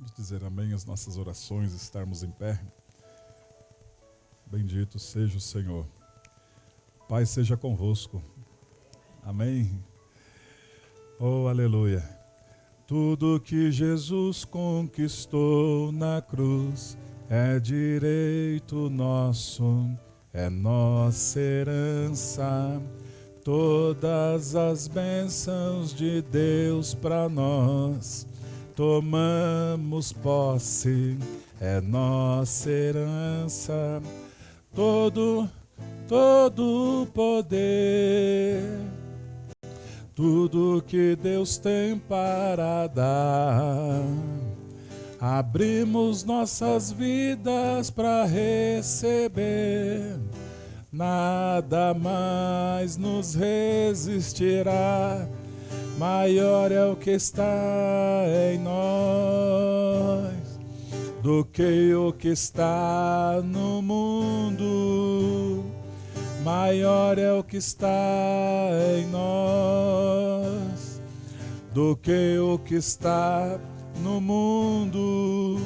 Vamos dizer amém às nossas orações, estarmos em pé. Bendito seja o Senhor. Pai seja convosco. Amém. Oh, aleluia. Tudo que Jesus conquistou na cruz é direito nosso, é nossa herança. Todas as bênçãos de Deus para nós, tomamos posse, é nossa herança. Todo poder, tudo que Deus tem para dar, abrimos nossas vidas para receber. Nada mais nos resistirá, maior é o que está em nós do que o que está no mundo. Maior é o que está em nós do que o que está no mundo.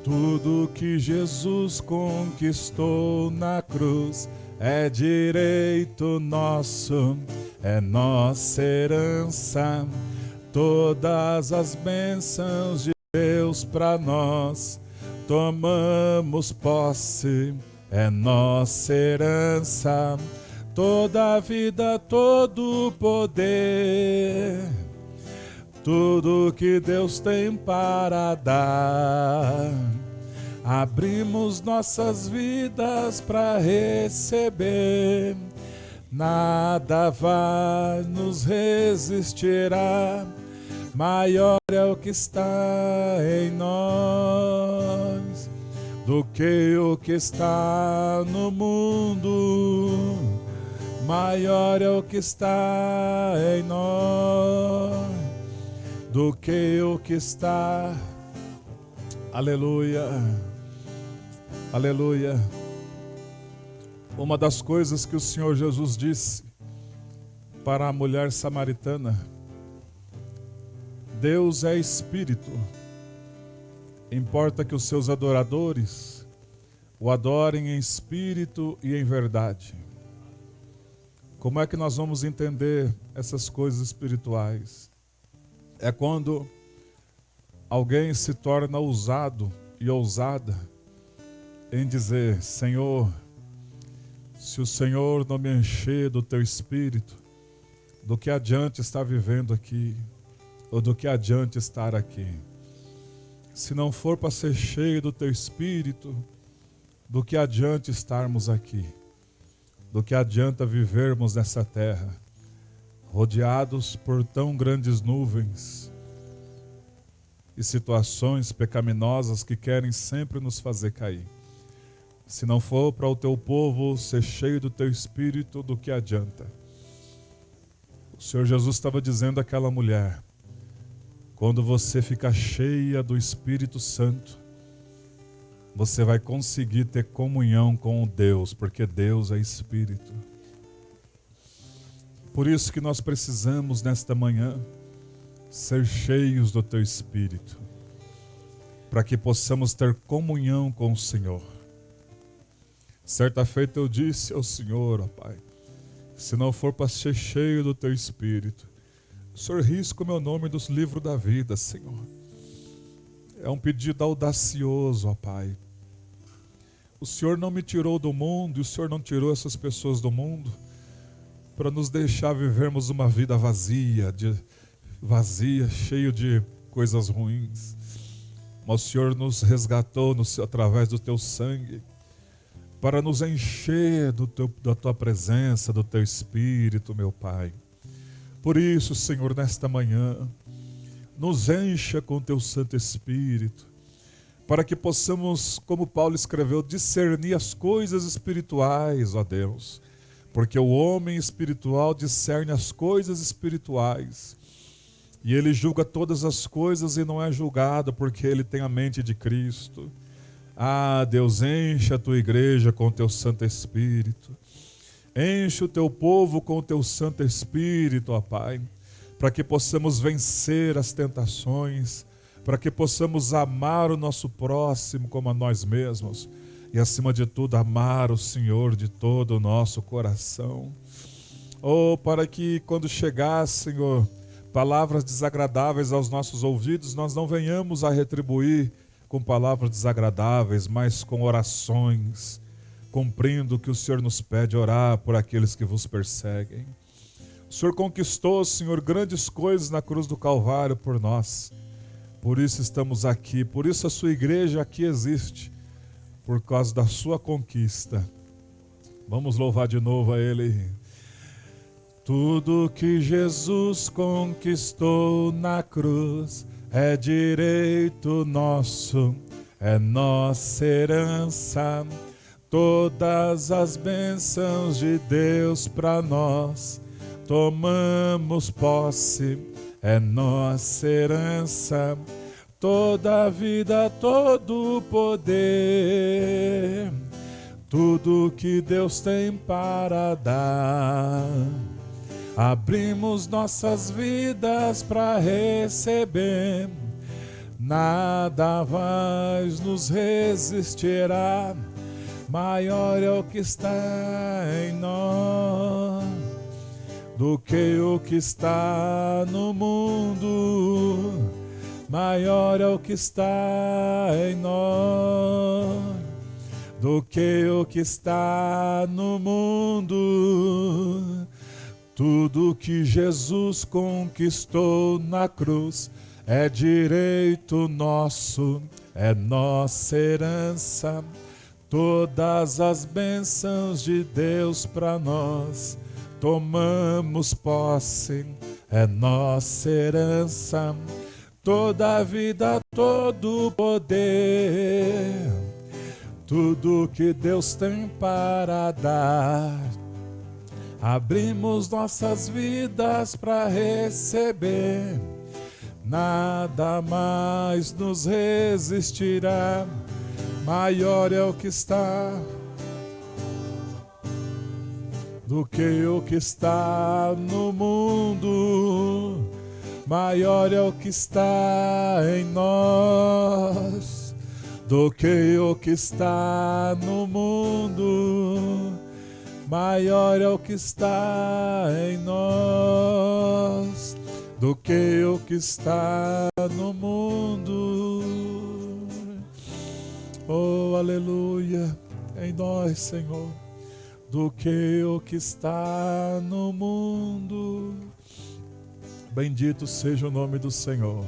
Tudo que Jesus conquistou na cruz é direito nosso, é nossa herança. Todas as bênçãos de Deus para nós, tomamos posse, é nossa herança. Toda a vida, todo o poder, tudo que Deus tem para dar, abrimos nossas vidas para receber. Nada vai nos resistirá, maior é o que está em nós do que o que está no mundo. Maior é o que está em nós do que o que está. Aleluia, aleluia. Uma das coisas que o Senhor Jesus disse para a mulher samaritana: Deus é espírito, importa que os seus adoradores o adorem em espírito e em verdade. Como é que nós vamos entender essas coisas espirituais? É quando alguém se torna ousado e ousada em dizer: Senhor, se o Senhor não me encher do teu espírito, do que adianta estar vivendo aqui? Ou do que adianta estar aqui? Se não for para ser cheio do teu espírito, do que adianta estarmos aqui? Do que adianta vivermos nessa terra, rodeados por tão grandes nuvens e situações pecaminosas que querem sempre nos fazer cair? Se não for para o teu povo ser cheio do teu espírito, do que adianta? O Senhor Jesus estava dizendo àquela mulher: quando você ficar cheia do Espírito Santo, você vai conseguir ter comunhão com o Deus, porque Deus é Espírito. Por isso que nós precisamos nesta manhã ser cheios do teu Espírito, para que possamos ter comunhão com o Senhor. Certa feita eu disse ao Senhor: ó Pai, se não for para ser cheio do teu Espírito, o Senhor risca o meu nome dos livros da vida, Senhor. É um pedido audacioso, ó Pai. O Senhor não me tirou do mundo, e o Senhor não tirou essas pessoas do mundo para nos deixar vivermos uma vida vazia, cheio de coisas ruins. Mas o Senhor nos resgatou através do teu sangue, para nos encher da tua presença, do teu Espírito, meu Pai. Por isso, Senhor, nesta manhã, nos encha com o teu Santo Espírito, para que possamos, como Paulo escreveu, discernir as coisas espirituais, ó Deus, porque o homem espiritual discerne as coisas espirituais, e ele julga todas as coisas e não é julgado, porque ele tem a mente de Cristo. Ah, Deus, enche a tua igreja com o teu Santo Espírito, enche o teu povo com o teu Santo Espírito, ó Pai, para que possamos vencer as tentações, para que possamos amar o nosso próximo como a nós mesmos e, acima de tudo, amar o Senhor de todo o nosso coração. Oh, para que quando chegar, Senhor, palavras desagradáveis aos nossos ouvidos, nós não venhamos a retribuir com palavras desagradáveis, mas com orações, cumprindo o que o Senhor nos pede, orar por aqueles que vos perseguem. O Senhor conquistou, Senhor, grandes coisas na cruz do Calvário por nós. Por isso estamos aqui, por isso a sua igreja aqui existe, por causa da sua conquista. Vamos louvar de novo a Ele. Tudo que Jesus conquistou na cruz é direito nosso, é nossa herança. Todas as bênçãos de Deus para nós, tomamos posse, é nossa herança. Toda a vida, todo o poder, tudo que Deus tem para dar. Abrimos nossas vidas para receber, nada mais nos resistirá. Maior é o que está em nós do que o que está no mundo. Maior é o que está em nós do que o que está no mundo. Tudo que Jesus conquistou na cruz é direito nosso, é nossa herança. Todas as bênçãos de Deus para nós, tomamos posse, é nossa herança. Toda a vida, todo o poder, tudo que Deus tem para dar. Abrimos nossas vidas para receber, nada mais nos resistirá. Maior é o que está do que o que está no mundo. Maior é o que está em nós do que o que está no mundo. Maior é o que está em nós do que o que está no mundo. Oh, aleluia, em nós, Senhor, do que o que está no mundo. Bendito seja o nome do Senhor.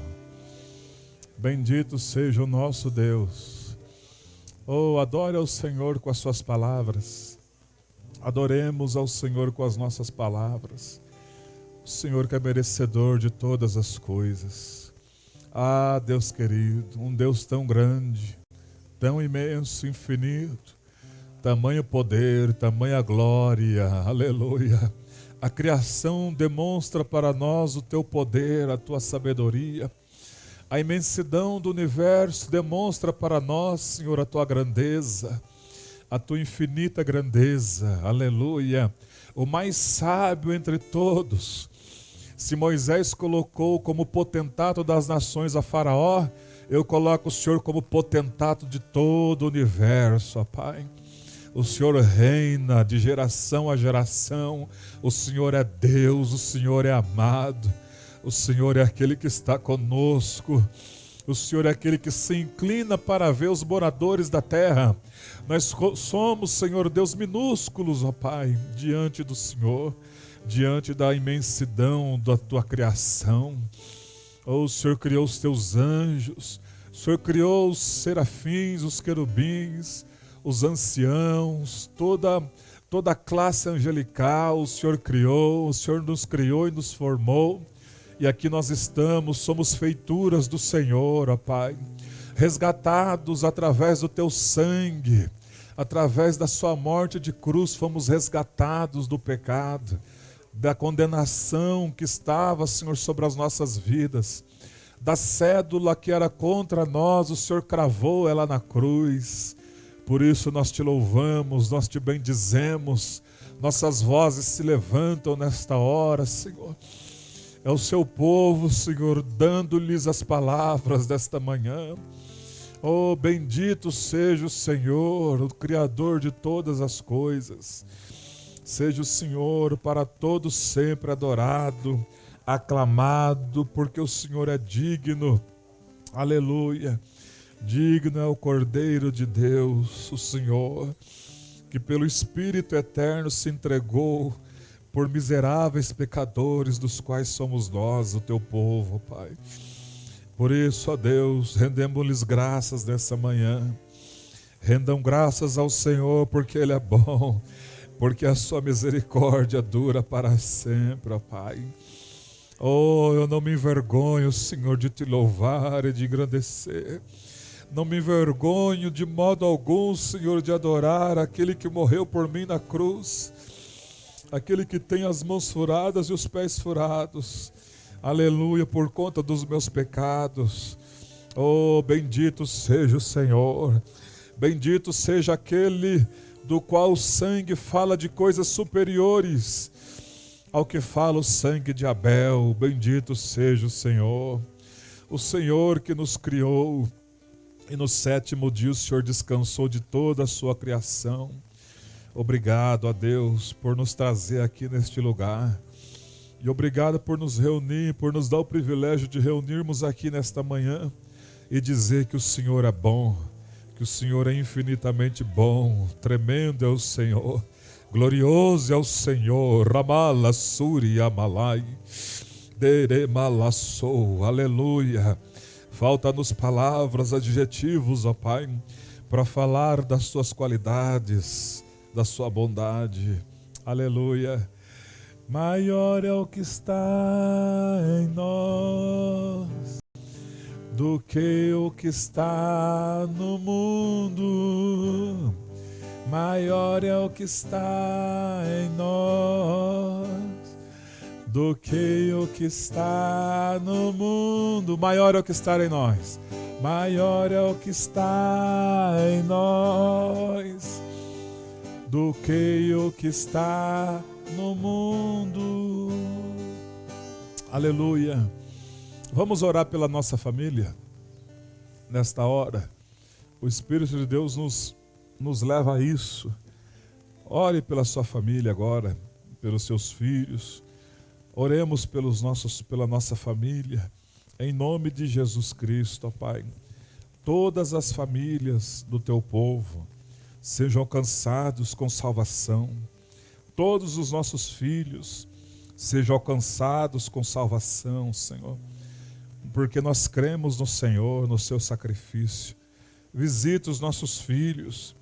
Bendito seja o nosso Deus. Oh, adore ao Senhor com as suas palavras. Adoremos ao Senhor com as nossas palavras. O Senhor que é merecedor de todas as coisas. Ah, Deus querido, um Deus tão grande, tão imenso, infinito, tamanho poder, tamanha glória, aleluia. A criação demonstra para nós o teu poder, a tua sabedoria. A imensidão do universo demonstra para nós, Senhor, a tua grandeza, a tua infinita grandeza, aleluia. O mais sábio entre todos. Se Moisés colocou como potentato das nações a Faraó, eu coloco o Senhor como potentato de todo o universo, ó Pai. O Senhor reina de geração a geração. O Senhor é Deus, o Senhor é amado. O Senhor é aquele que está conosco. O Senhor é aquele que se inclina para ver os moradores da terra. Nós somos, Senhor Deus, minúsculos, ó Pai, diante do Senhor, diante da imensidão da tua criação. Oh, o Senhor criou os teus anjos, o Senhor criou os serafins, os querubins, os anciãos, toda a classe angelical, o Senhor criou, o Senhor nos criou e nos formou. E aqui nós estamos, somos feituras do Senhor, ó Pai, resgatados através do teu sangue, através da sua morte de cruz, fomos resgatados do pecado, da condenação que estava, Senhor, sobre as nossas vidas, da cédula que era contra nós, o Senhor cravou ela na cruz. Por isso nós te louvamos, nós te bendizemos, nossas vozes se levantam nesta hora, Senhor. É o seu povo, Senhor, dando-lhes as palavras desta manhã. Oh, bendito seja o Senhor, o Criador de todas as coisas. Seja o Senhor para todos sempre adorado, aclamado, porque o Senhor é digno. Aleluia. Digno é o Cordeiro de Deus, o Senhor, que pelo Espírito eterno se entregou por miseráveis pecadores, dos quais somos nós, o teu povo, Pai. Por isso, ó Deus, rendemos-lhes graças nessa manhã. Rendam graças ao Senhor, porque Ele é bom, porque a sua misericórdia dura para sempre, ó Pai. Oh, eu não me envergonho, Senhor, de te louvar e de engrandecer. Não me envergonho de modo algum, Senhor, de adorar aquele que morreu por mim na cruz, aquele que tem as mãos furadas e os pés furados. Aleluia, por conta dos meus pecados. Oh, bendito seja o Senhor. Bendito seja aquele do qual o sangue fala de coisas superiores ao que fala o sangue de Abel. Bendito seja o Senhor. O Senhor que nos criou, e no 7º dia o Senhor descansou de toda a sua criação. Obrigado a Deus por nos trazer aqui neste lugar. E obrigado por nos reunir, por nos dar o privilégio de reunirmos aqui nesta manhã e dizer que o Senhor é bom, que o Senhor é infinitamente bom. Tremendo é o Senhor, glorioso é o Senhor. Ramala Suri Amalai Dere Malassou. Aleluia. Falta-nos palavras, adjetivos, ó Pai, para falar das suas qualidades, da sua bondade. Aleluia. Maior é o que está em nós do que o que está no mundo. Maior é o que está em nós do que o que está no mundo. Maior é o que está em nós. Maior é o que está em nós do que o que está no mundo. Aleluia. Vamos orar pela nossa família nesta hora. O Espírito de Deus nos leva a isso. Ore pela sua família agora, pelos seus filhos. Oremos pela nossa família, em nome de Jesus Cristo, ó Pai. Todas as famílias do teu povo sejam alcançados com salvação. Todos os nossos filhos sejam alcançados com salvação, Senhor. Porque nós cremos no Senhor, no seu sacrifício. Visita os nossos filhos.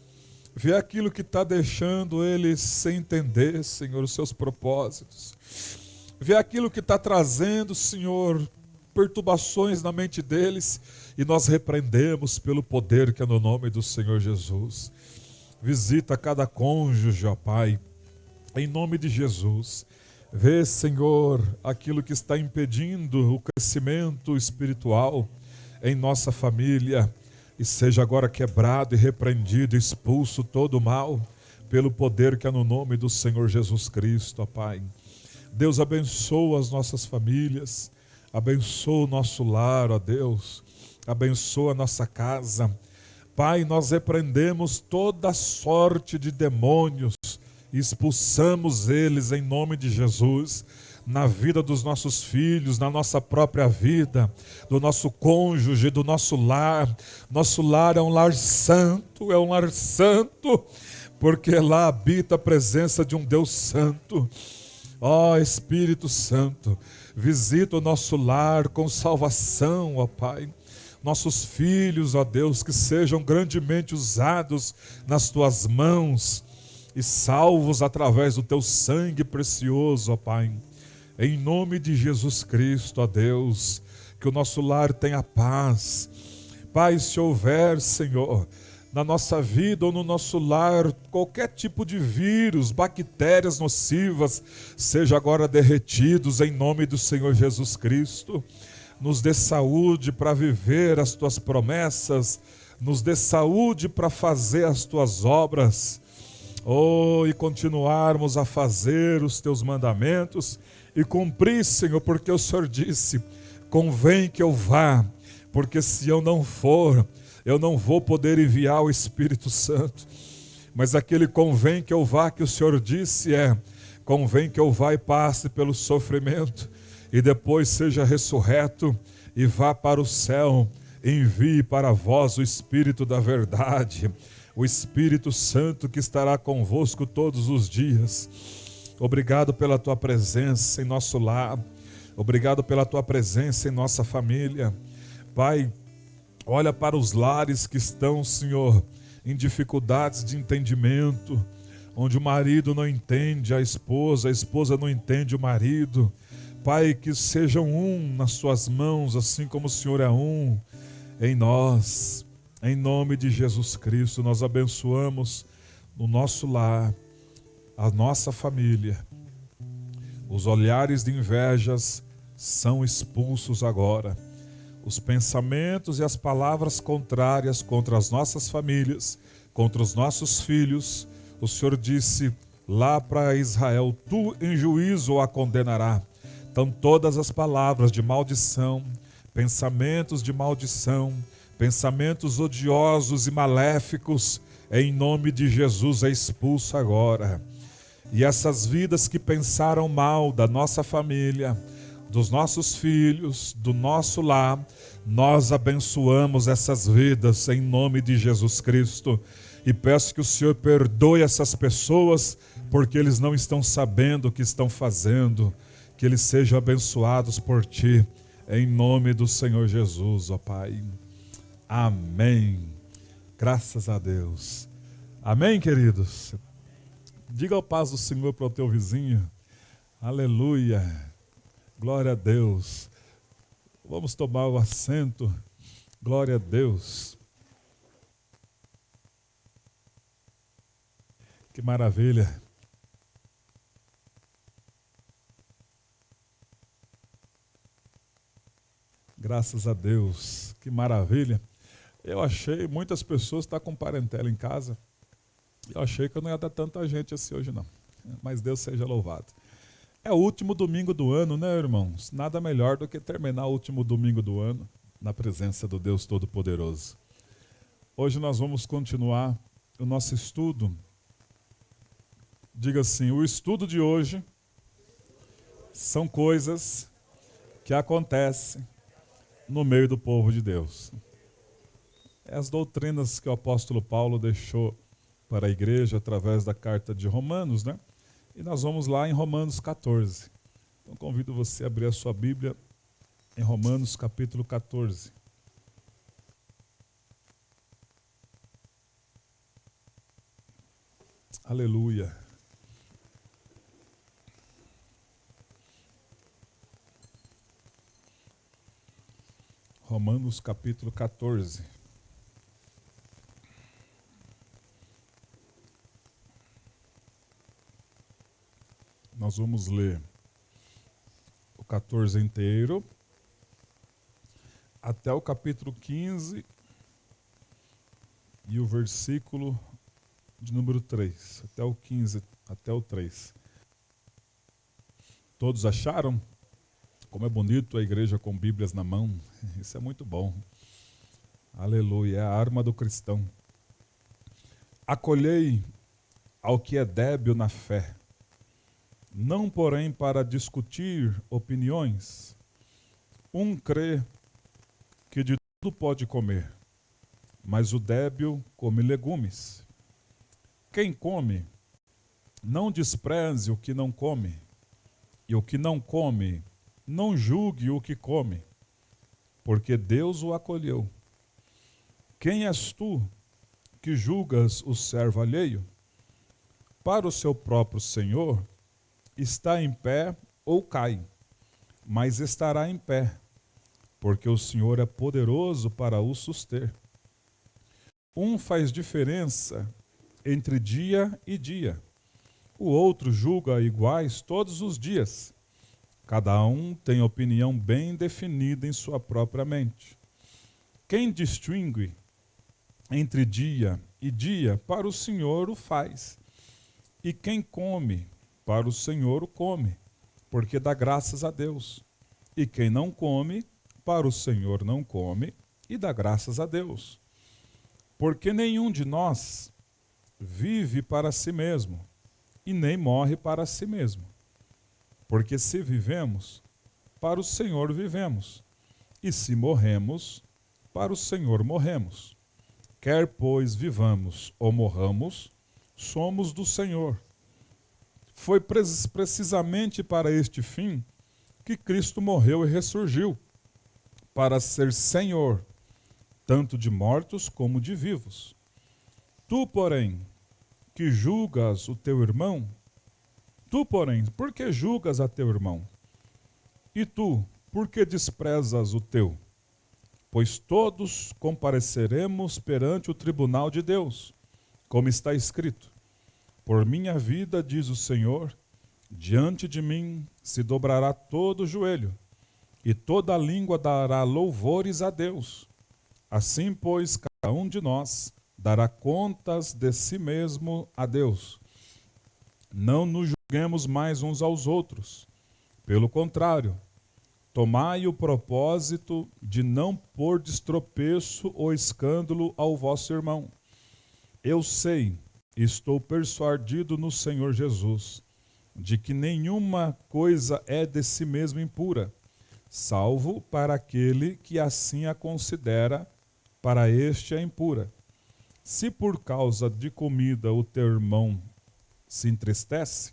Vê aquilo que está deixando eles sem entender, Senhor, os seus propósitos. Vê aquilo que está trazendo, Senhor, perturbações na mente deles, e nós repreendemos pelo poder que é no nome do Senhor Jesus. Visita cada cônjuge, ó Pai, em nome de Jesus. Vê, Senhor, aquilo que está impedindo o crescimento espiritual em nossa família, e seja agora quebrado e repreendido, expulso todo o mal, pelo poder que é no nome do Senhor Jesus Cristo, ó Pai. Deus, abençoa as nossas famílias, abençoa o nosso lar, ó Deus, abençoa a nossa casa. Pai, nós repreendemos toda sorte de demônios e expulsamos eles em nome de Jesus, na vida dos nossos filhos, na nossa própria vida, do nosso cônjuge, do nosso lar. Nosso lar é um lar santo, porque lá habita a presença de um Deus santo. Ó Espírito Santo, visita o nosso lar com salvação, ó Pai. Nossos filhos, ó Deus, que sejam grandemente usados nas tuas mãos e salvos através do teu sangue precioso, ó Pai. Em nome de Jesus Cristo, ó Deus, que o nosso lar tenha paz. Pai, se houver, Senhor, na nossa vida ou no nosso lar, qualquer tipo de vírus, bactérias nocivas, seja agora derretidos em nome do Senhor Jesus Cristo. Nos dê saúde para viver as tuas promessas, nos dê saúde para fazer as tuas obras, e continuarmos a fazer os teus mandamentos e cumprir, Senhor, porque o Senhor disse: convém que eu vá, porque se eu não for, eu não vou poder enviar o Espírito Santo. Mas aquele convém que eu vá que o Senhor disse convém que eu vá e passe pelo sofrimento e depois seja ressurreto e vá para o céu. Envie para vós o Espírito da verdade, o Espírito Santo que estará convosco todos os dias. Obrigado pela tua presença em nosso lar. Obrigado pela tua presença em nossa família. Pai, olha para os lares que estão, Senhor, em dificuldades de entendimento, onde o marido não entende a esposa não entende o marido. Pai, que sejam um nas suas mãos, assim como o Senhor é um em nós. Em nome de Jesus Cristo, nós abençoamos no nosso lar, a nossa família. Os olhares de invejas são expulsos agora. Os pensamentos e as palavras contrárias contra as nossas famílias, contra os nossos filhos, o Senhor disse lá para Israel: tu em juízo a condenará. Então todas as palavras de maldição, pensamentos de maldição, pensamentos odiosos e maléficos, em nome de Jesus é expulso agora. E essas vidas que pensaram mal da nossa família, dos nossos filhos, do nosso lar, nós abençoamos essas vidas em nome de Jesus Cristo. E peço que o Senhor perdoe essas pessoas, porque eles não estão sabendo o que estão fazendo. Que eles sejam abençoados por Ti, em nome do Senhor Jesus, ó Pai. Amém. Graças a Deus. Amém, queridos? Diga a paz do Senhor para o teu vizinho. Aleluia. Glória a Deus. Vamos tomar o assento. Glória a Deus. Que maravilha. Graças a Deus. Que maravilha. Eu achei, muitas pessoas estão com parentela em casa. Eu achei que eu não ia dar tanta gente assim hoje não. Mas Deus seja louvado. É o último domingo do ano, né, irmãos? Nada melhor do que terminar o último domingo do ano na presença do Deus Todo-Poderoso. Hoje nós vamos continuar o nosso estudo. Diga assim: o estudo de hoje são coisas que acontecem no meio do povo de Deus. É as doutrinas que o apóstolo Paulo deixou para a igreja através da carta de Romanos, né? E nós vamos lá em Romanos 14. Então convido você a abrir a sua Bíblia em Romanos capítulo 14. Aleluia. Romanos capítulo 14. Nós vamos ler o 14 inteiro, até o capítulo 15 e o versículo de número 3, até o 15, até o 3. Todos acharam? Como é bonito a igreja com Bíblias na mão. Isso é muito bom. Aleluia, é a arma do cristão. Acolhei ao que é débil na fé, não porém para discutir opiniões. Um crê que de tudo pode comer, mas o débil come legumes. Quem come, não despreze o que não come, e o que não come, não julgue o que come, porque Deus o acolheu. Quem és tu que julgas o servo alheio? Para o seu próprio Senhor está em pé ou cai, mas estará em pé, porque o Senhor é poderoso para o suster. Um faz diferença entre dia e dia, o outro julga iguais todos os dias. Cada um tem opinião bem definida em sua própria mente. Quem distingue entre dia e dia, para o Senhor o faz. E quem come, para o Senhor o come, porque dá graças a Deus. E quem não come, para o Senhor não come, e dá graças a Deus. Porque nenhum de nós vive para si mesmo, e nem morre para si mesmo. Porque se vivemos, para o Senhor vivemos, e se morremos, para o Senhor morremos. Quer, pois, vivamos ou morramos, somos do Senhor. Foi precisamente para este fim que Cristo morreu e ressurgiu, para ser Senhor, tanto de mortos como de vivos. Tu, porém, que julgas o teu irmão, por que julgas a teu irmão? E tu, por que desprezas o teu? Pois todos compareceremos perante o tribunal de Deus, como está escrito: por minha vida, diz o Senhor, diante de mim se dobrará todo o joelho, e toda língua dará louvores a Deus. Assim, pois, cada um de nós dará contas de si mesmo a Deus. Não nos julguemos mais uns aos outros. Pelo contrário, tomai o propósito de não pôr destropeço ou escândalo ao vosso irmão. Eu sei, estou persuadido no Senhor Jesus, de que nenhuma coisa é de si mesmo impura, salvo para aquele que assim a considera, para este é impura. Se por causa de comida o teu irmão se entristece,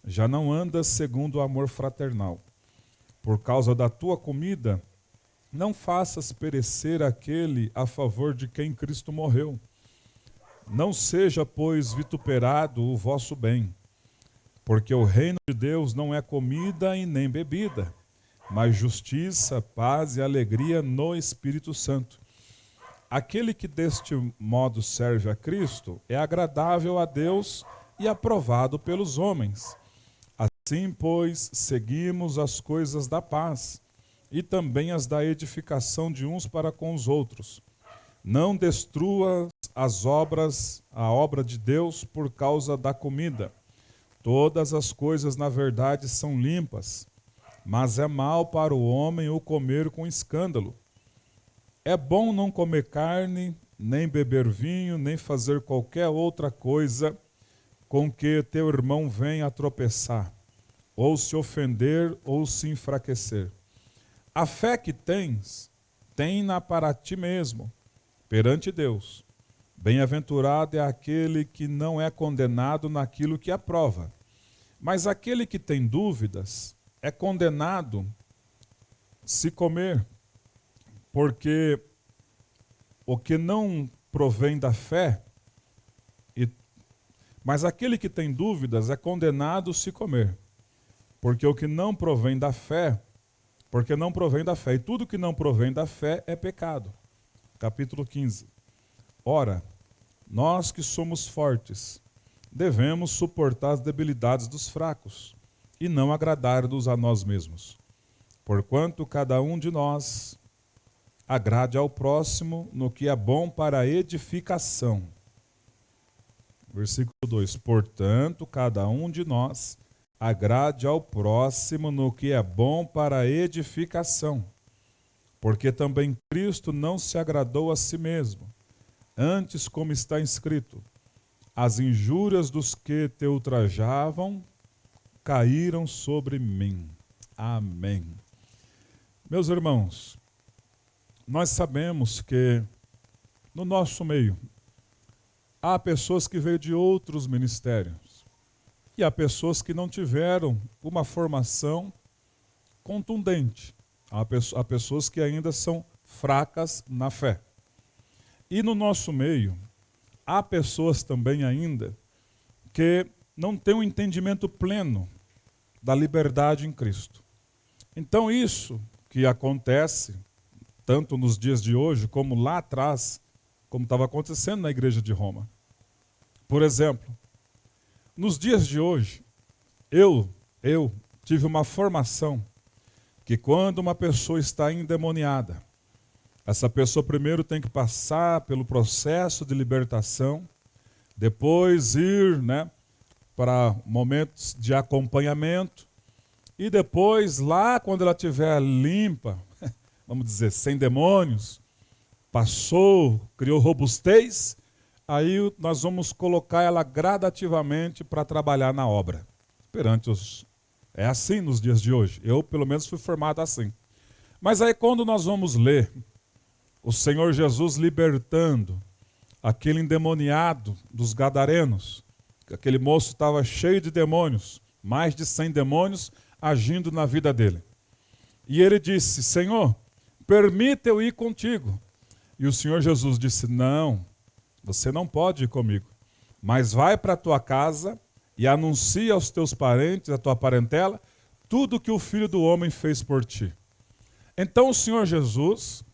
já não andas segundo o amor fraternal. Por causa da tua comida, não faças perecer aquele a favor de quem Cristo morreu. Não seja, pois, vituperado o vosso bem, porque o reino de Deus não é comida e nem bebida, mas justiça, paz e alegria no Espírito Santo. Aquele que deste modo serve a Cristo é agradável a Deus e aprovado pelos homens. Assim, pois, seguimos as coisas da paz e também as da edificação de uns para com os outros. Não destruas a obra de Deus por causa da comida. Todas as coisas, na verdade, são limpas, mas é mal para o homem o comer com escândalo. É bom não comer carne, nem beber vinho, nem fazer qualquer outra coisa com que teu irmão venha a tropeçar, ou se ofender, ou se enfraquecer. A fé que tens, tem-na para ti mesmo, perante Deus. Bem-aventurado é aquele que não é condenado naquilo que aprova. Mas aquele que tem dúvidas é condenado se comer, porque o que não provém da fé, mas aquele que tem dúvidas é condenado se comer, porque o que não provém da fé, e tudo que não provém da fé é pecado. Capítulo 15. Ora, nós que somos fortes, devemos suportar as debilidades dos fracos, e não agradar-nos a nós mesmos. Porquanto cada um de nós agrade ao próximo no que é bom para a edificação. Versículo 2. Portanto, cada um de nós agrade ao próximo no que é bom para a edificação. Porque também Cristo não se agradou a si mesmo. Antes, como está escrito, as injúrias dos que te ultrajavam caíram sobre mim. Amém. Meus irmãos, nós sabemos que no nosso meio há pessoas que veio de outros ministérios e há pessoas que não tiveram uma formação contundente. Há pessoas que ainda são fracas na fé. E no nosso meio há pessoas também ainda que não têm um entendimento pleno da liberdade em Cristo. Então isso que acontece, tanto nos dias de hoje, como lá atrás, como estava acontecendo na igreja de Roma. Por exemplo, nos dias de hoje, eu tive uma formação que quando uma pessoa está endemoniada, essa pessoa primeiro tem que passar pelo processo de libertação, depois ir para momentos de acompanhamento, E depois, lá quando ela estiver limpa, vamos dizer, sem demônios, passou, criou robustez, aí nós vamos colocar ela gradativamente para trabalhar na obra. Perante os... É assim nos dias de hoje. Eu, pelo menos, fui formado assim. Mas aí quando nós vamos ler o Senhor Jesus libertando aquele endemoniado dos gadarenos, aquele moço estava cheio de demônios, mais de 100 demônios agindo na vida dele. E ele disse, Senhor, permita eu ir contigo. E o Senhor Jesus disse, não, você não pode ir comigo, mas vai para a tua casa e anuncia aos teus parentes, à tua parentela, tudo que o Filho do Homem fez por ti. Então o Senhor Jesus,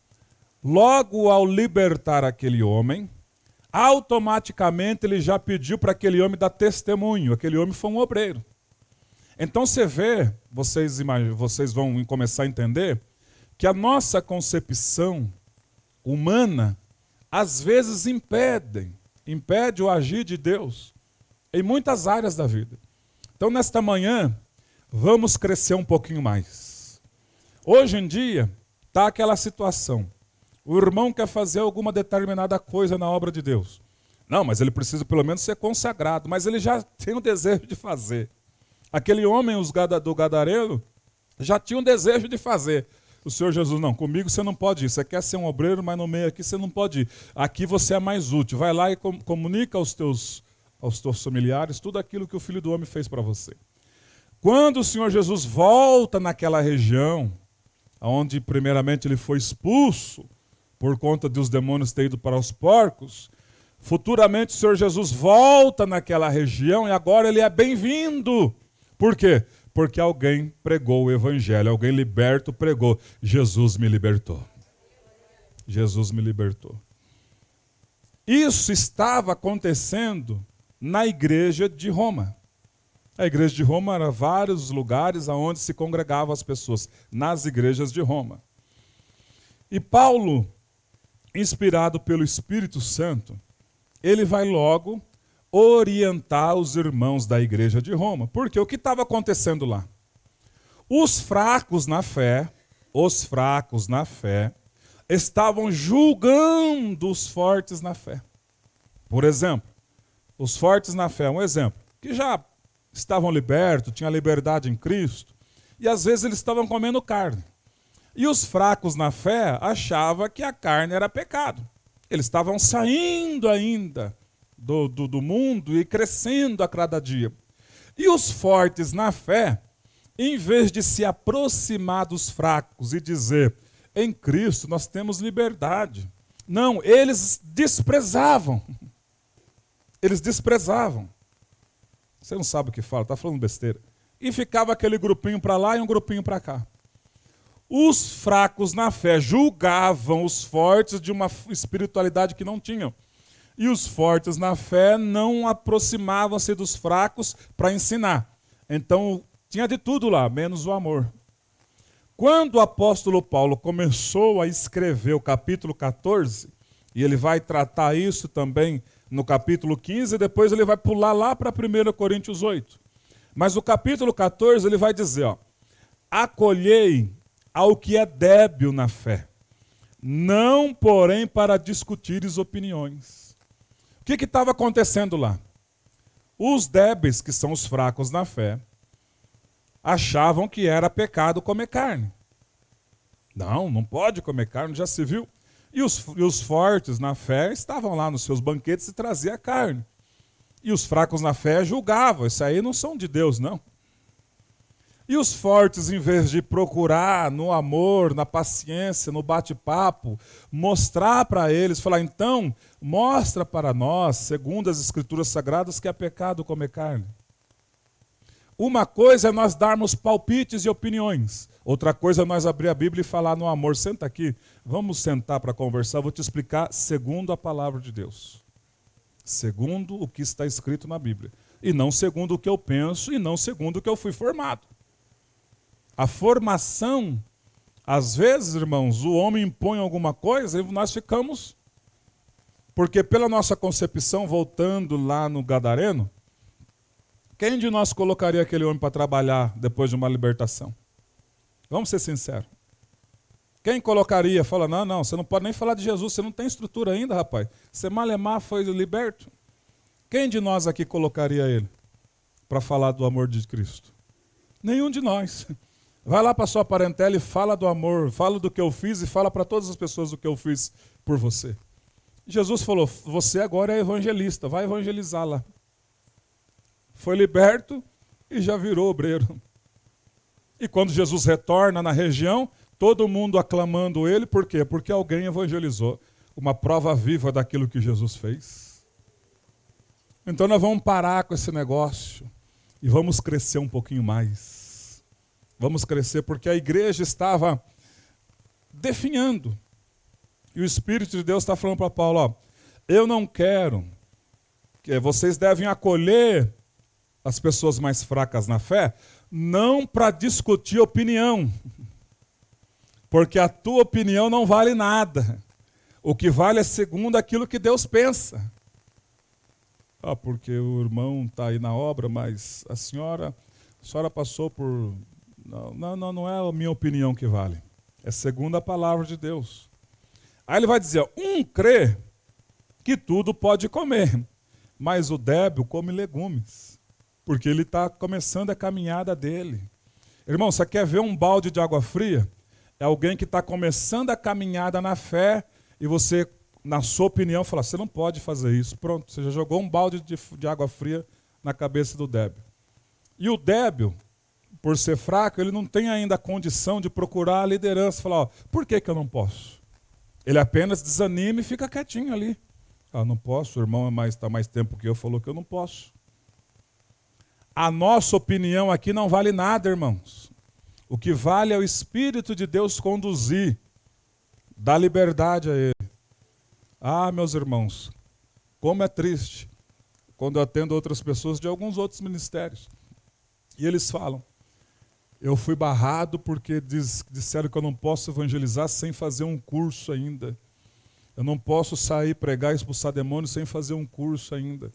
logo ao libertar aquele homem, automaticamente ele já pediu para aquele homem dar testemunho. Aquele homem foi um obreiro. Então você vê, vocês vão começar a entender, que a nossa concepção humana, às vezes impede o agir de Deus em muitas áreas da vida. Então nesta manhã, vamos crescer um pouquinho mais. Hoje em dia, está aquela situação. O irmão quer fazer alguma determinada coisa na obra de Deus. Não, mas ele precisa pelo menos ser consagrado, mas ele já tem o desejo de fazer. Aquele homem do gadareno já tinha um desejo de fazer. O Senhor Jesus, não, comigo você não pode ir. Você quer ser um obreiro, mas no meio aqui você não pode ir. Aqui você é mais útil. Vai lá e comunica aos teus familiares tudo aquilo que o Filho do Homem fez para você. Quando o Senhor Jesus volta naquela região, onde primeiramente ele foi expulso, por conta dos demônios terem ido para os porcos, futuramente o Senhor Jesus volta naquela região e agora ele é bem-vindo. Por quê? Porque alguém pregou o evangelho, alguém liberto pregou. Jesus me libertou. Jesus me libertou. Isso estava acontecendo na igreja de Roma. A igreja de Roma era vários lugares onde se congregavam as pessoas, nas igrejas de Roma. E Paulo, inspirado pelo Espírito Santo, ele vai logo orientar os irmãos da igreja de Roma. Porque o que estava acontecendo lá? Os fracos na fé, estavam julgando os fortes na fé. Por exemplo, os fortes na fé, um exemplo, que já estavam libertos, tinham liberdade em Cristo, e às vezes eles estavam comendo carne. E os fracos na fé achavam que a carne era pecado. Eles estavam saindo ainda do mundo e crescendo a cada dia. E os fortes na fé, em vez de se aproximar dos fracos e dizer, em Cristo nós temos liberdade. Não, eles desprezavam. Eles desprezavam. Você não sabe o que fala, está falando besteira. E ficava aquele grupinho para lá e um grupinho para cá. Os fracos na fé julgavam os fortes de uma espiritualidade que não tinham. E os fortes na fé não aproximavam-se dos fracos para ensinar. Então, tinha de tudo lá, menos o amor. Quando o apóstolo Paulo começou a escrever o capítulo 14, e ele vai tratar isso também no capítulo 15, e depois ele vai pular lá para 1 Coríntios 8. Mas o capítulo 14 ele vai dizer, acolhei ao que é débil na fé, não porém para discutires opiniões. O que estava acontecendo lá? Os débeis, que são os fracos na fé, achavam que era pecado comer carne. Não pode comer carne, já se viu? E os fortes na fé estavam lá nos seus banquetes e traziam carne. E os fracos na fé julgavam, isso aí não são de Deus, não. E os fortes, em vez de procurar no amor, na paciência, no bate-papo, mostrar para eles, falar, então, mostra para nós, segundo as Escrituras Sagradas, que é pecado comer carne. Uma coisa é nós darmos palpites e opiniões. Outra coisa é nós abrir a Bíblia e falar no amor. Senta aqui, vamos sentar para conversar, vou te explicar segundo a palavra de Deus. Segundo o que está escrito na Bíblia. E não segundo o que eu penso, e não segundo o que eu fui formado. A formação, às vezes, irmãos, o homem impõe alguma coisa e nós ficamos... Porque pela nossa concepção, voltando lá no Gadareno, Quem de nós colocaria aquele homem para trabalhar depois de uma libertação? Vamos ser sinceros. Quem colocaria? Fala, não, você não pode nem falar de Jesus, você não tem estrutura ainda, rapaz. Você malemar foi liberto. Quem de nós aqui colocaria ele para falar do amor de Cristo? Nenhum de nós. Vai lá para sua parentela e fala do amor, fala do que eu fiz e fala para todas as pessoas do que eu fiz por você. Jesus falou, você agora é evangelista, vai evangelizar lá. Foi liberto e já virou obreiro. E quando Jesus retorna na região, todo mundo aclamando ele, por quê? Porque alguém evangelizou. Uma prova viva daquilo que Jesus fez. Então nós vamos parar com esse negócio e vamos crescer um pouquinho mais. Vamos crescer porque a igreja estava definhando. E o Espírito de Deus está falando para Paulo, ó, eu não quero, que vocês devem acolher as pessoas mais fracas na fé, não para discutir opinião, porque a tua opinião não vale nada. O que vale é segundo aquilo que Deus pensa. Ah, porque o irmão está aí na obra, mas a senhora passou por... Não é a minha opinião que vale. É segundo a palavra de Deus. Aí ele vai dizer, crê que tudo pode comer, mas o débil come legumes, porque ele está começando a caminhada dele. Irmão, você quer ver um balde de água fria? É alguém que está começando a caminhada na fé e você, na sua opinião, fala, você não pode fazer isso. Pronto, você já jogou um balde de água fria na cabeça do débil. E o débil, por ser fraco, ele não tem ainda a condição de procurar a liderança. Falar, ó, por que eu não posso? Ele apenas desanima e fica quietinho ali. Ah, não posso, o irmão está mais tempo que eu, falou que eu não posso. A nossa opinião aqui não vale nada, irmãos. O que vale é o Espírito de Deus conduzir, dar liberdade a ele. Ah, meus irmãos, como é triste quando eu atendo outras pessoas de alguns outros ministérios. E eles falam, eu fui barrado porque disseram que eu não posso evangelizar sem fazer um curso ainda. Eu não posso sair, pregar, expulsar demônios sem fazer um curso ainda.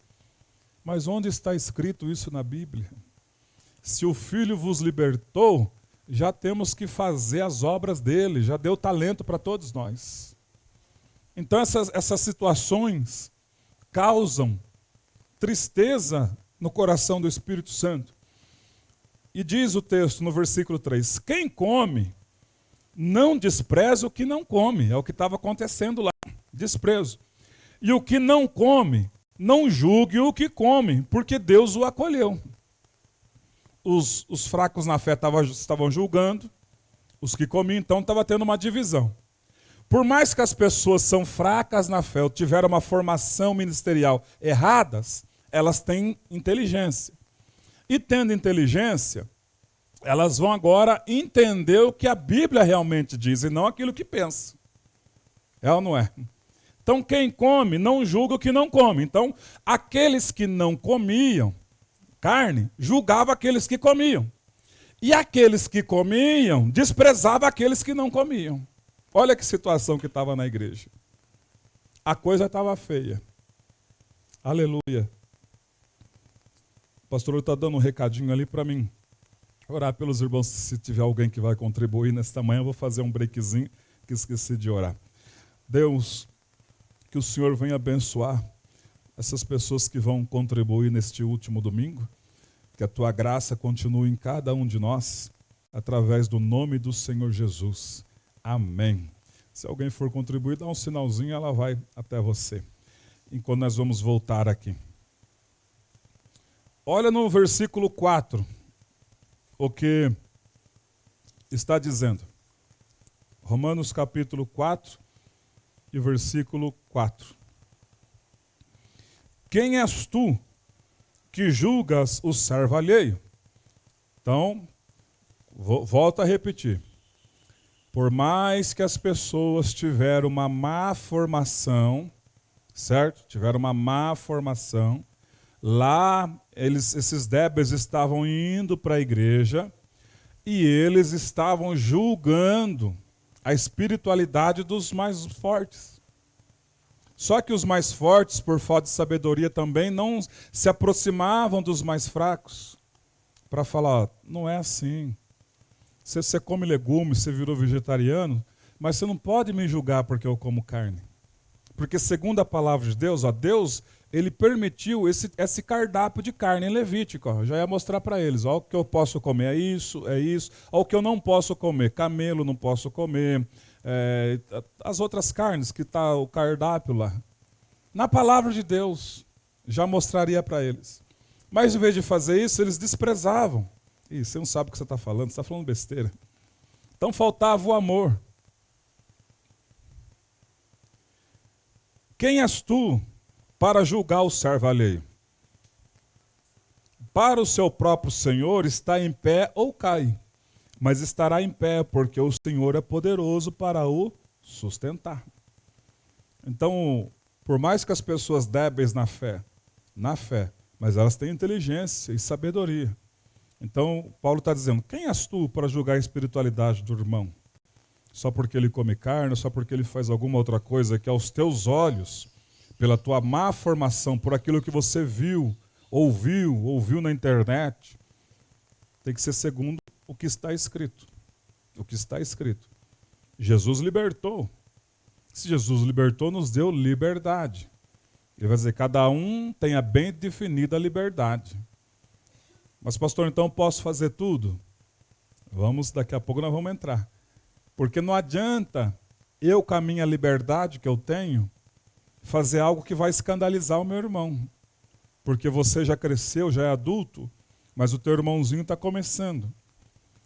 Mas onde está escrito isso na Bíblia? Se o Filho vos libertou, já temos que fazer as obras dele, já deu talento para todos nós. Então essas situações causam tristeza no coração do Espírito Santo. E diz o texto no versículo 3, quem come, não despreza o que não come. É o que estava acontecendo lá, desprezo. E o que não come, não julgue o que come, porque Deus o acolheu. Os fracos na fé estavam julgando, os que comiam, então estava tendo uma divisão. Por mais que as pessoas são fracas na fé, ou tiveram uma formação ministerial erradas, elas têm inteligência. E tendo inteligência, elas vão agora entender o que a Bíblia realmente diz, e não aquilo que pensa. É ou não é? Então quem come não julga o que não come. Então aqueles que não comiam carne, julgavam aqueles que comiam. E aqueles que comiam, desprezavam aqueles que não comiam. Olha que situação que estava na igreja. A coisa estava feia. Aleluia. O pastor está dando um recadinho ali para mim. Orar pelos irmãos, se tiver alguém que vai contribuir nesta manhã, eu vou fazer um breakzinho que esqueci de orar. Deus, que o Senhor venha abençoar essas pessoas que vão contribuir neste último domingo, que a tua graça continue em cada um de nós, através do nome do Senhor Jesus. Amém. Se alguém for contribuir, dá um sinalzinho, ela vai até você. Enquanto nós vamos voltar aqui. Olha no versículo 4, o que está dizendo. Romanos capítulo 4 e versículo 4. Quem és tu que julgas o servo alheio? Então, volto a repetir. Por mais que as pessoas tiveram uma má formação, certo? Tiveram uma má formação. Lá, esses débeis estavam indo para a igreja e eles estavam julgando a espiritualidade dos mais fortes. Só que os mais fortes, por falta de sabedoria também, não se aproximavam dos mais fracos para falar, ó, não é assim. Você come legumes, você virou vegetariano, mas você não pode me julgar porque eu como carne. Porque segundo a palavra de Deus, ó, Deus, ele permitiu esse cardápio de carne em Levítico. Ó, já ia mostrar para eles, ó, o que eu posso comer é isso. Ó, o que eu não posso comer, camelo não posso comer, as outras carnes que está o cardápio lá. Na palavra de Deus, já mostraria para eles. Mas em vez de fazer isso, eles desprezavam. Ih, você não sabe o que você está falando, você está falando besteira. Então faltava o amor. Quem és tu para julgar o servo alheio? Para o seu próprio Senhor está em pé ou cai, mas estará em pé, porque o Senhor é poderoso para o sustentar. Então, por mais que as pessoas débeis na fé, mas elas têm inteligência e sabedoria. Então, Paulo está dizendo, quem és tu para julgar a espiritualidade do irmão? Só porque ele come carne, só porque ele faz alguma outra coisa que aos teus olhos, pela tua má formação, por aquilo que você viu, ouviu na internet, tem que ser segundo o que está escrito. O que está escrito. Jesus libertou. Se Jesus libertou, nos deu liberdade. Ele vai dizer, cada um tenha bem definida a liberdade. Mas, pastor, então posso fazer tudo? Daqui a pouco nós vamos entrar. Porque não adianta eu, com a minha liberdade que eu tenho, fazer algo que vai escandalizar o meu irmão. Porque você já cresceu, já é adulto, mas o teu irmãozinho está começando.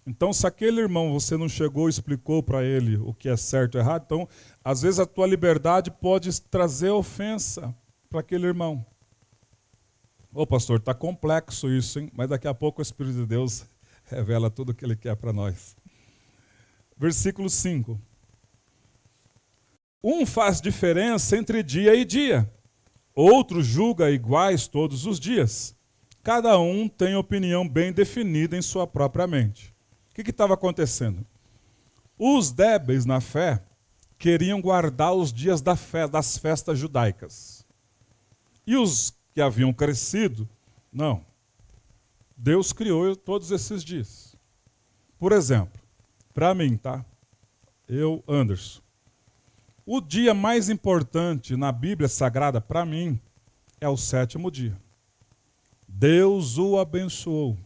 Então, se aquele irmão você não chegou e explicou para ele o que é certo e errado, então, às vezes a tua liberdade pode trazer ofensa para aquele irmão. Ô pastor, está complexo isso, hein? Mas daqui a pouco o Espírito de Deus revela tudo o que ele quer para nós. Versículo 5. Um faz diferença entre dia e dia, outro julga iguais todos os dias. Cada um tem opinião bem definida em sua própria mente. O que estava acontecendo? Os débeis na fé queriam guardar os dias das festas judaicas. E os que haviam crescido, não. Deus criou todos esses dias. Por exemplo, para mim, tá? Eu, Anderson. O dia mais importante na Bíblia Sagrada, para mim, é o 7º dia. Deus o abençoou.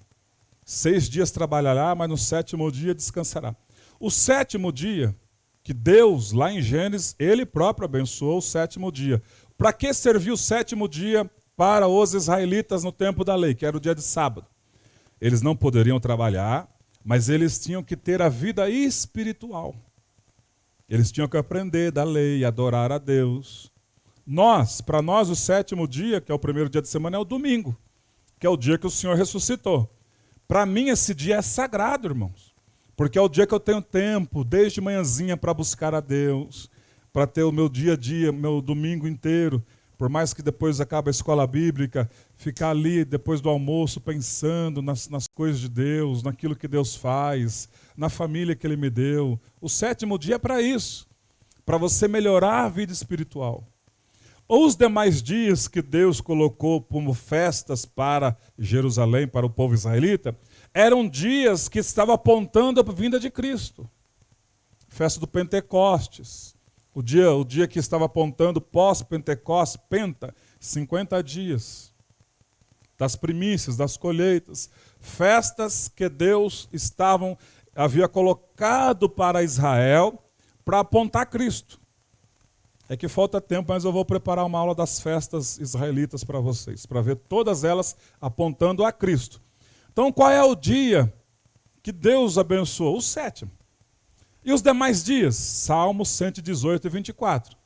6 dias trabalhará, mas no 7º dia descansará. O 7º dia, que Deus, lá em Gênesis, Ele próprio abençoou o 7º dia. Para que serviu o 7º dia para os israelitas no tempo da lei, que era o dia de sábado? Eles não poderiam trabalhar, mas eles tinham que ter a vida espiritual. Eles tinham que aprender da lei, adorar a Deus. Para nós, o 7º dia, que é o primeiro dia de semana, é o domingo, que é o dia que o Senhor ressuscitou. Para mim, esse dia é sagrado, irmãos, porque é o dia que eu tenho tempo, desde manhãzinha, para buscar a Deus, para ter o meu dia a dia, meu domingo inteiro, por mais que depois acabe a escola bíblica, ficar ali depois do almoço pensando nas coisas de Deus, naquilo que Deus faz, na família que Ele me deu. O 7º dia é para isso, para você melhorar a vida espiritual. Ou os demais dias que Deus colocou como festas para Jerusalém, para o povo israelita, eram dias que estavam apontando a vinda de Cristo. Festa do Pentecostes, o dia que estava apontando pós-Pentecostes, 50 dias. Das primícias, das colheitas. Festas que Deus havia colocado para Israel para apontar Cristo. É que falta tempo, mas eu vou preparar uma aula das festas israelitas para vocês, para ver todas elas apontando a Cristo. Então, qual é o dia que Deus abençoou? O 7º. E os demais dias? Salmos 118 e 24.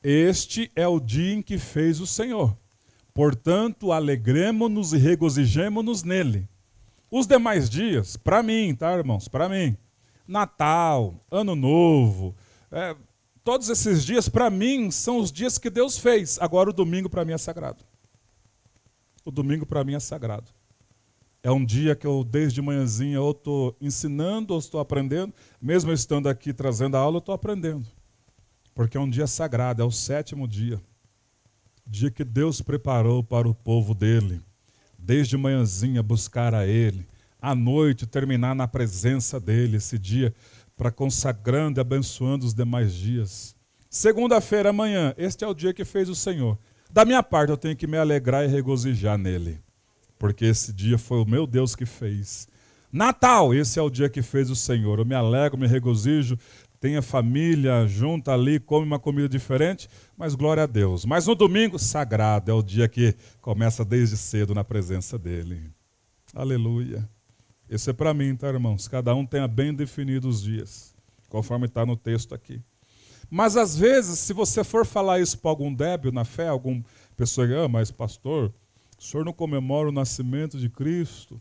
Este é o dia em que fez o Senhor. Portanto, alegremo-nos e regozijemo-nos nele. Os demais dias, para mim, tá, irmãos? Para mim. Natal, Ano Novo, todos esses dias, para mim, são os dias que Deus fez. Agora, o domingo, para mim, é sagrado. O domingo, para mim, é sagrado. É um dia que eu, desde manhãzinha, ou estou ensinando, ou estou aprendendo. Mesmo eu estando aqui trazendo a aula, eu estou aprendendo. Porque é um dia sagrado, é o 7º dia. dia que Deus preparou para o povo dele, desde manhãzinha buscar a ele, à noite terminar na presença dele, esse dia para consagrando e abençoando os demais dias. Segunda-feira, amanhã, este é o dia que fez o Senhor. Da minha parte, eu tenho que me alegrar e regozijar nele, porque esse dia foi o meu Deus que fez. Natal, esse é o dia que fez o Senhor. Eu me alegro, me regozijo, tenho a família junto ali, come uma comida diferente, mas glória a Deus. Mas no domingo, sagrado, é o dia que começa desde cedo na presença dele. Aleluia. Esse é para mim, tá, irmãos? Cada um tenha bem definido os dias, conforme está no texto aqui. Mas às vezes, se você for falar isso para algum débil na fé, alguma pessoa que, mas pastor, o senhor não comemora o nascimento de Cristo?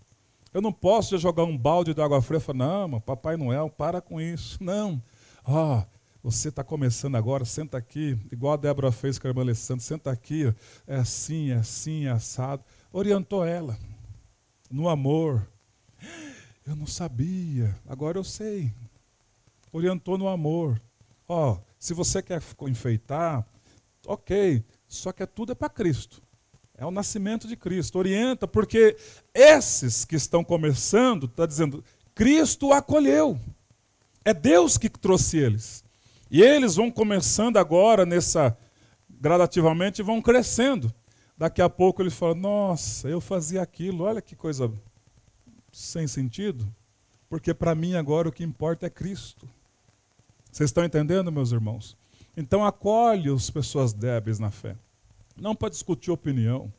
Eu não posso já jogar um balde de água fria e falar, não, mas Papai Noel, para com isso. Não. Você está começando agora, senta aqui, igual a Débora fez com a irmã Alessandra, senta aqui, é assim, é assado. Orientou ela, no amor. Eu não sabia, agora eu sei. Orientou no amor. Se você quer enfeitar, ok, só que tudo é para Cristo. É o nascimento de Cristo. Orienta, porque esses que estão começando, está dizendo, Cristo o acolheu. É Deus que trouxe eles. E eles vão começando agora, gradativamente, vão crescendo. Daqui a pouco ele fala, nossa, eu fazia aquilo, olha que coisa sem sentido. Porque para mim agora o que importa é Cristo. Vocês estão entendendo, meus irmãos? Então acolhe as pessoas débeis na fé. Não para discutir opinião.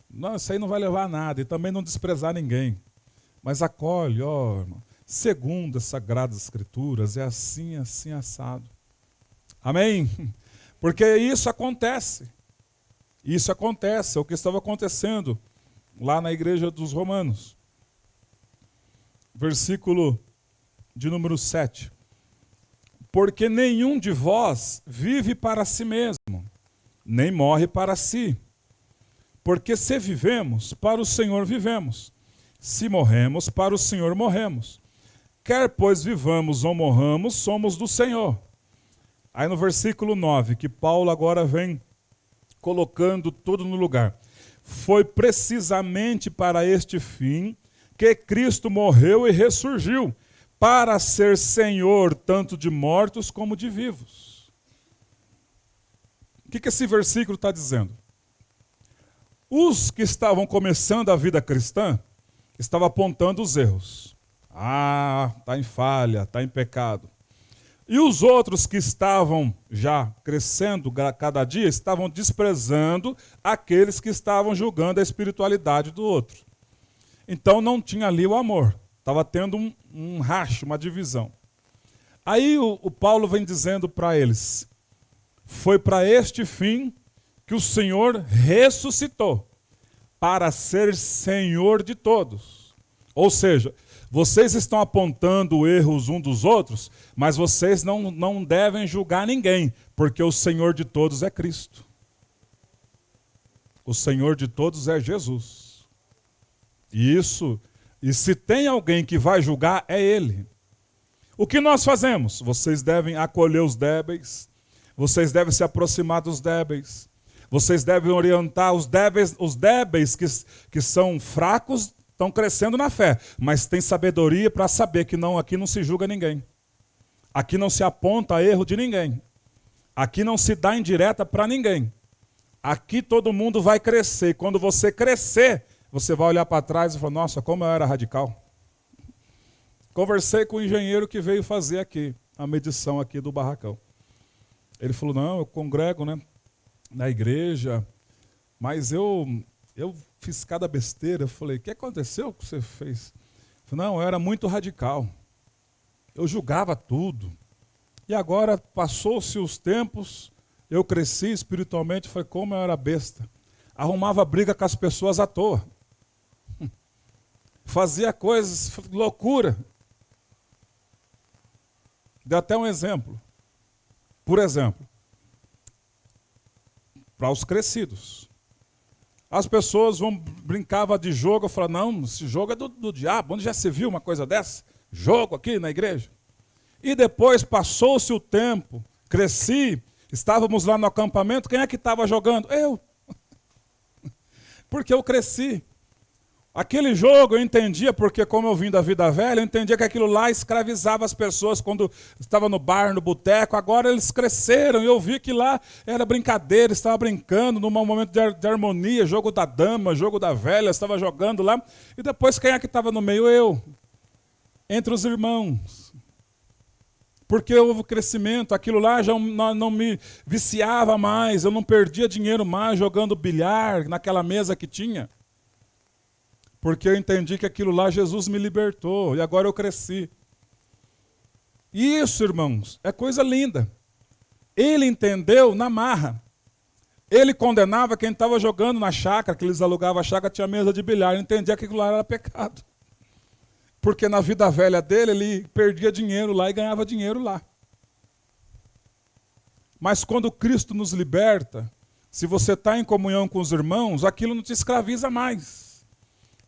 Não, isso aí não vai levar a nada. E também não desprezar ninguém. Mas acolhe, irmão. Segundo as Sagradas Escrituras, é assim, assim, assado. Amém? Porque isso acontece. Isso acontece, é o que estava acontecendo lá na igreja dos Romanos. Versículo de número 7. Porque nenhum de vós vive para si mesmo, nem morre para si. Porque se vivemos, para o Senhor vivemos. Se morremos, para o Senhor morremos. Quer, pois, vivamos ou morramos, somos do Senhor. Aí no versículo 9, que Paulo agora vem colocando tudo no lugar. Foi precisamente para este fim que Cristo morreu e ressurgiu, para ser Senhor tanto de mortos como de vivos. O que esse versículo está dizendo? Os que estavam começando a vida cristã estavam apontando os erros. Está em falha, está em pecado. E os outros que estavam já crescendo cada dia, estavam desprezando aqueles que estavam julgando a espiritualidade do outro. Então não tinha ali o amor. Estava tendo um racho, uma divisão. Aí o Paulo vem dizendo para eles, foi para este fim que o Senhor ressuscitou, para ser Senhor de todos. Ou seja, vocês estão apontando erros uns dos outros, mas vocês não devem julgar ninguém, porque o Senhor de todos é Cristo. O Senhor de todos é Jesus. E se tem alguém que vai julgar, é Ele. O que nós fazemos? Vocês devem acolher os débeis, vocês devem se aproximar dos débeis, vocês devem orientar os débeis que são fracos, estão crescendo na fé, mas tem sabedoria para saber que aqui não se julga ninguém. Aqui não se aponta erro de ninguém. Aqui não se dá indireta para ninguém. Aqui todo mundo vai crescer. Quando você crescer, você vai olhar para trás e falar, nossa, como eu era radical. Conversei com o engenheiro que veio fazer aqui, a medição aqui do barracão. Ele falou, não, eu congrego, na igreja, mas eu fiz cada besteira. Eu falei, o que aconteceu que você fez? Ele falou, não, eu era muito radical. Eu julgava tudo. E agora, passou-se os tempos, eu cresci espiritualmente, falei, como eu era besta. Arrumava briga com as pessoas à toa. Fazia coisas, loucura. Dei até um exemplo. Por exemplo, para os crescidos. As pessoas brincavam de jogo, eu falava, não, esse jogo é do diabo, onde já se viu uma coisa dessa? Jogo aqui na igreja. E depois passou-se o tempo, cresci, estávamos lá no acampamento, quem é que estava jogando? Eu. Porque eu cresci. Aquele jogo eu entendia, porque como eu vim da vida velha, eu entendia que aquilo lá escravizava as pessoas quando estava no bar, no boteco. Agora eles cresceram e eu vi que lá era brincadeira, estava brincando num momento de harmonia, jogo da dama, jogo da velha, estava jogando lá. E depois quem é que estava no meio? Eu, entre os irmãos. Porque houve crescimento, aquilo lá já não me viciava mais, eu não perdia dinheiro mais jogando bilhar naquela mesa que tinha. Porque eu entendi que aquilo lá Jesus me libertou e agora eu cresci. Isso, irmãos, é coisa linda. Ele entendeu na marra. Ele condenava quem estava jogando na chácara, que eles alugavam a chácara, tinha mesa de bilhar. Ele entendia que aquilo lá era pecado. Porque na vida velha dele, ele perdia dinheiro lá e ganhava dinheiro lá. Mas quando Cristo nos liberta, se você está em comunhão com os irmãos, aquilo não te escraviza mais.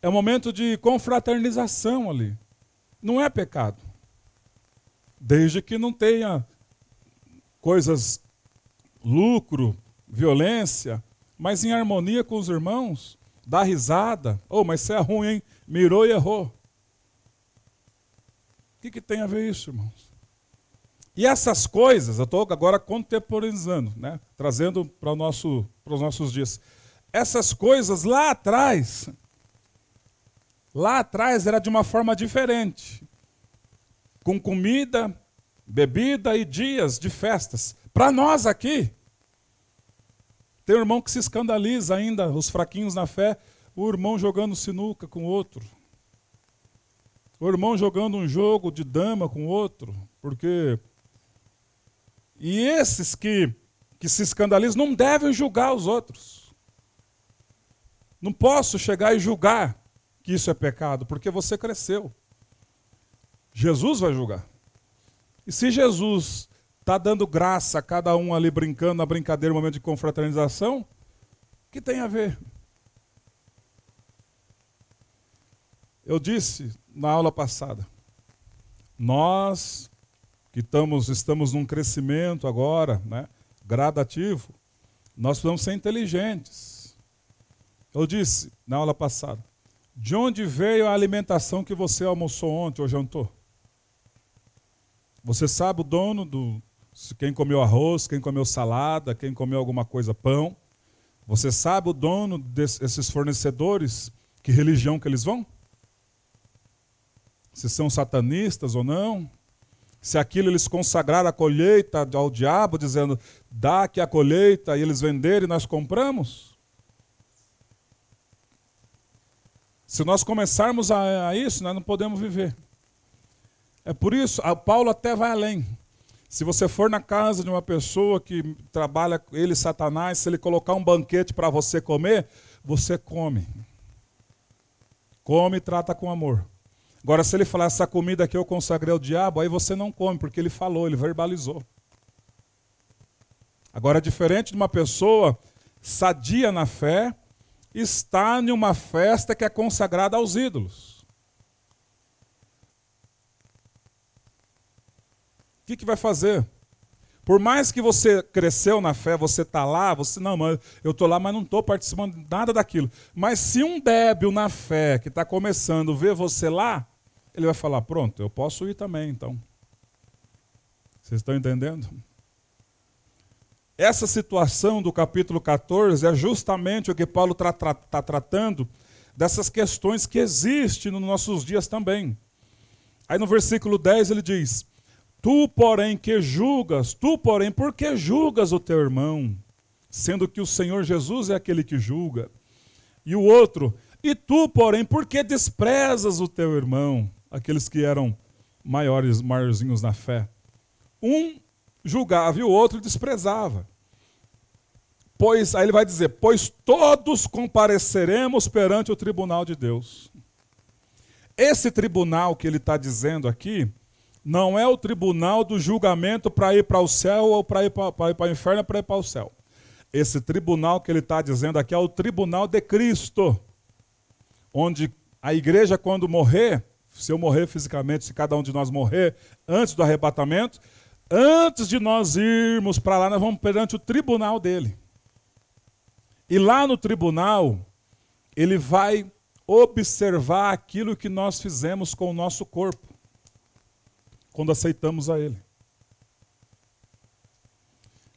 É um momento de confraternização ali. Não é pecado. Desde que não tenha coisas, lucro, violência, mas em harmonia com os irmãos, dá risada. Oh, mas você é ruim, hein? Mirou e errou. O que tem a ver isso, irmãos? E essas coisas, eu estou agora contemporaneizando, né? Trazendo para os nossos dias. Essas coisas lá atrás era de uma forma diferente. Com comida, bebida e dias de festas. Para nós aqui, tem um irmão que se escandaliza ainda, os fraquinhos na fé, o irmão jogando sinuca com outro. O irmão jogando um jogo de dama com outro. Porque... E esses que se escandalizam não devem julgar os outros. Não posso chegar e julgar que isso é pecado, porque você cresceu. Jesus vai julgar. E se Jesus está dando graça a cada um ali brincando na brincadeira, no momento de confraternização, o que tem a ver? Eu disse na aula passada, nós que estamos num crescimento agora, né, gradativo, nós precisamos ser inteligentes. Eu disse na aula passada, de onde veio a alimentação que você almoçou ontem ou jantou? Você sabe o dono quem comeu arroz, quem comeu salada, quem comeu alguma coisa, pão? Você sabe o dono desses fornecedores, que religião que eles vão? Se são satanistas ou não? Se aquilo eles consagraram a colheita ao diabo, dizendo, dá aqui a colheita, e eles venderam e nós compramos? Se nós começarmos a isso, nós não podemos viver. É por isso, Paulo até vai além. Se você for na casa de uma pessoa que trabalha, ele Satanás, se ele colocar um banquete para você comer, você come. Come e trata com amor. Agora, se ele falar, essa comida aqui eu consagrei ao diabo, aí você não come, porque ele falou, ele verbalizou. Agora, é diferente de uma pessoa sadia na fé, está em uma festa que é consagrada aos ídolos. O que vai fazer? Por mais que você cresceu na fé, você está lá, eu estou lá, mas não estou participando de nada daquilo. Mas se um débil na fé, que está começando, vê você lá, ele vai falar, pronto, eu posso ir também, então. Vocês estão entendendo? Essa situação do capítulo 14 é justamente o que Paulo está tratando dessas questões que existem nos nossos dias também. Aí no versículo 10 ele diz, tu, porém, por que julgas o teu irmão, sendo que o Senhor Jesus é aquele que julga? E o outro, e tu, porém, por que desprezas o teu irmão? Aqueles que eram maiorzinhos na fé. Um julgava e o outro desprezava. Aí ele vai dizer, pois todos compareceremos perante o tribunal de Deus. Esse tribunal que ele está dizendo aqui, não é o tribunal do julgamento para ir para o céu ou para ir para o inferno ou para ir para o céu. Esse tribunal que ele está dizendo aqui é o tribunal de Cristo. Onde a igreja, quando morrer, se eu morrer fisicamente, se cada um de nós morrer antes do arrebatamento, antes de nós irmos para lá, nós vamos perante o tribunal dele. E lá no tribunal, ele vai observar aquilo que nós fizemos com o nosso corpo, quando aceitamos a ele.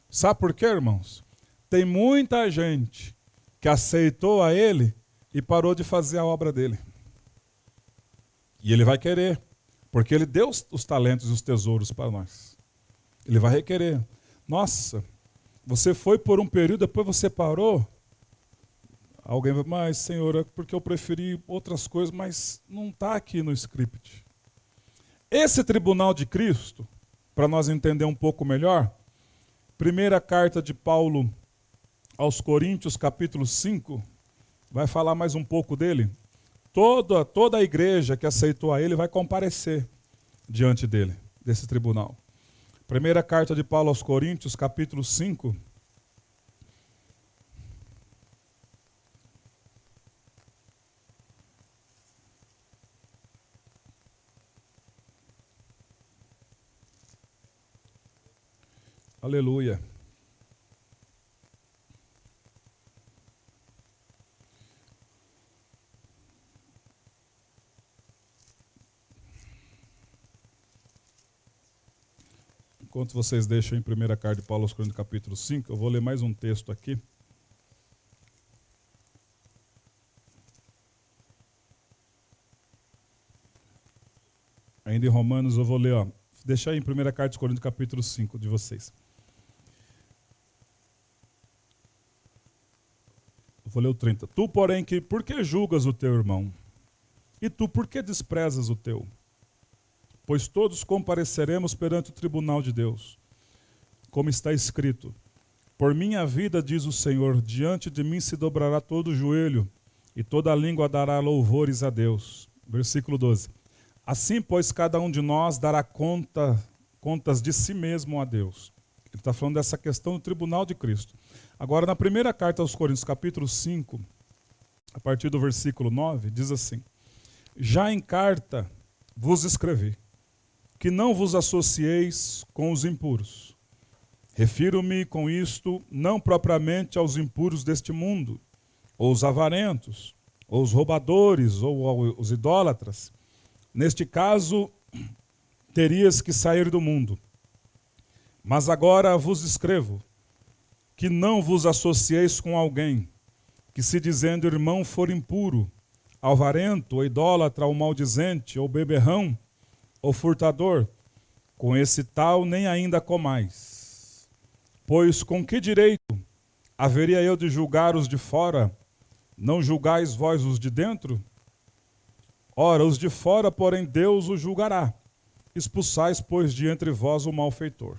Sabe por quê, irmãos? Tem muita gente que aceitou a ele e parou de fazer a obra dele. E ele vai querer, porque ele deu os talentos e os tesouros para nós. Ele vai requerer. Nossa, você foi por um período, depois você parou. Alguém vai, mas Senhor, é porque eu preferi outras coisas, mas não está aqui no script. Esse tribunal de Cristo, para nós entender um pouco melhor, primeira carta de Paulo aos Coríntios, capítulo 5, vai falar mais um pouco dele. Toda a igreja que aceitou a ele vai comparecer diante dele, desse tribunal. Primeira carta de Paulo aos Coríntios, capítulo 5. Aleluia. Enquanto vocês deixam em 1 carta de Paulo aos Coríntios, capítulo 5, eu vou ler mais um texto aqui. Ainda em Romanos eu vou ler, deixa aí em 1 carta de Coríntios, capítulo 5 de vocês. Eu vou ler o 30. Tu, porém, por que julgas o teu irmão? E tu, por que desprezas o teu? Pois todos compareceremos perante o tribunal de Deus. Como está escrito, por minha vida, diz o Senhor, diante de mim se dobrará todo o joelho, e toda a língua dará louvores a Deus. Versículo 12. Assim, pois, cada um de nós dará contas de si mesmo a Deus. Ele está falando dessa questão do tribunal de Cristo. Agora, na primeira carta aos Coríntios, capítulo 5, a partir do versículo 9, diz assim, já em carta vos escrevi, que não vos associeis com os impuros. Refiro-me com isto não propriamente aos impuros deste mundo, ou os avarentos, ou os roubadores, ou os idólatras. Neste caso, terias que sair do mundo. Mas agora vos escrevo, que não vos associeis com alguém, que se dizendo irmão for impuro, avarento, ou idólatra, ou maldizente, ou beberrão, ou furtador, com esse tal nem ainda comais. Pois com que direito haveria eu de julgar os de fora? Não julgais vós os de dentro? Ora, os de fora, porém, Deus os julgará. Expulsais, pois, de entre vós o malfeitor.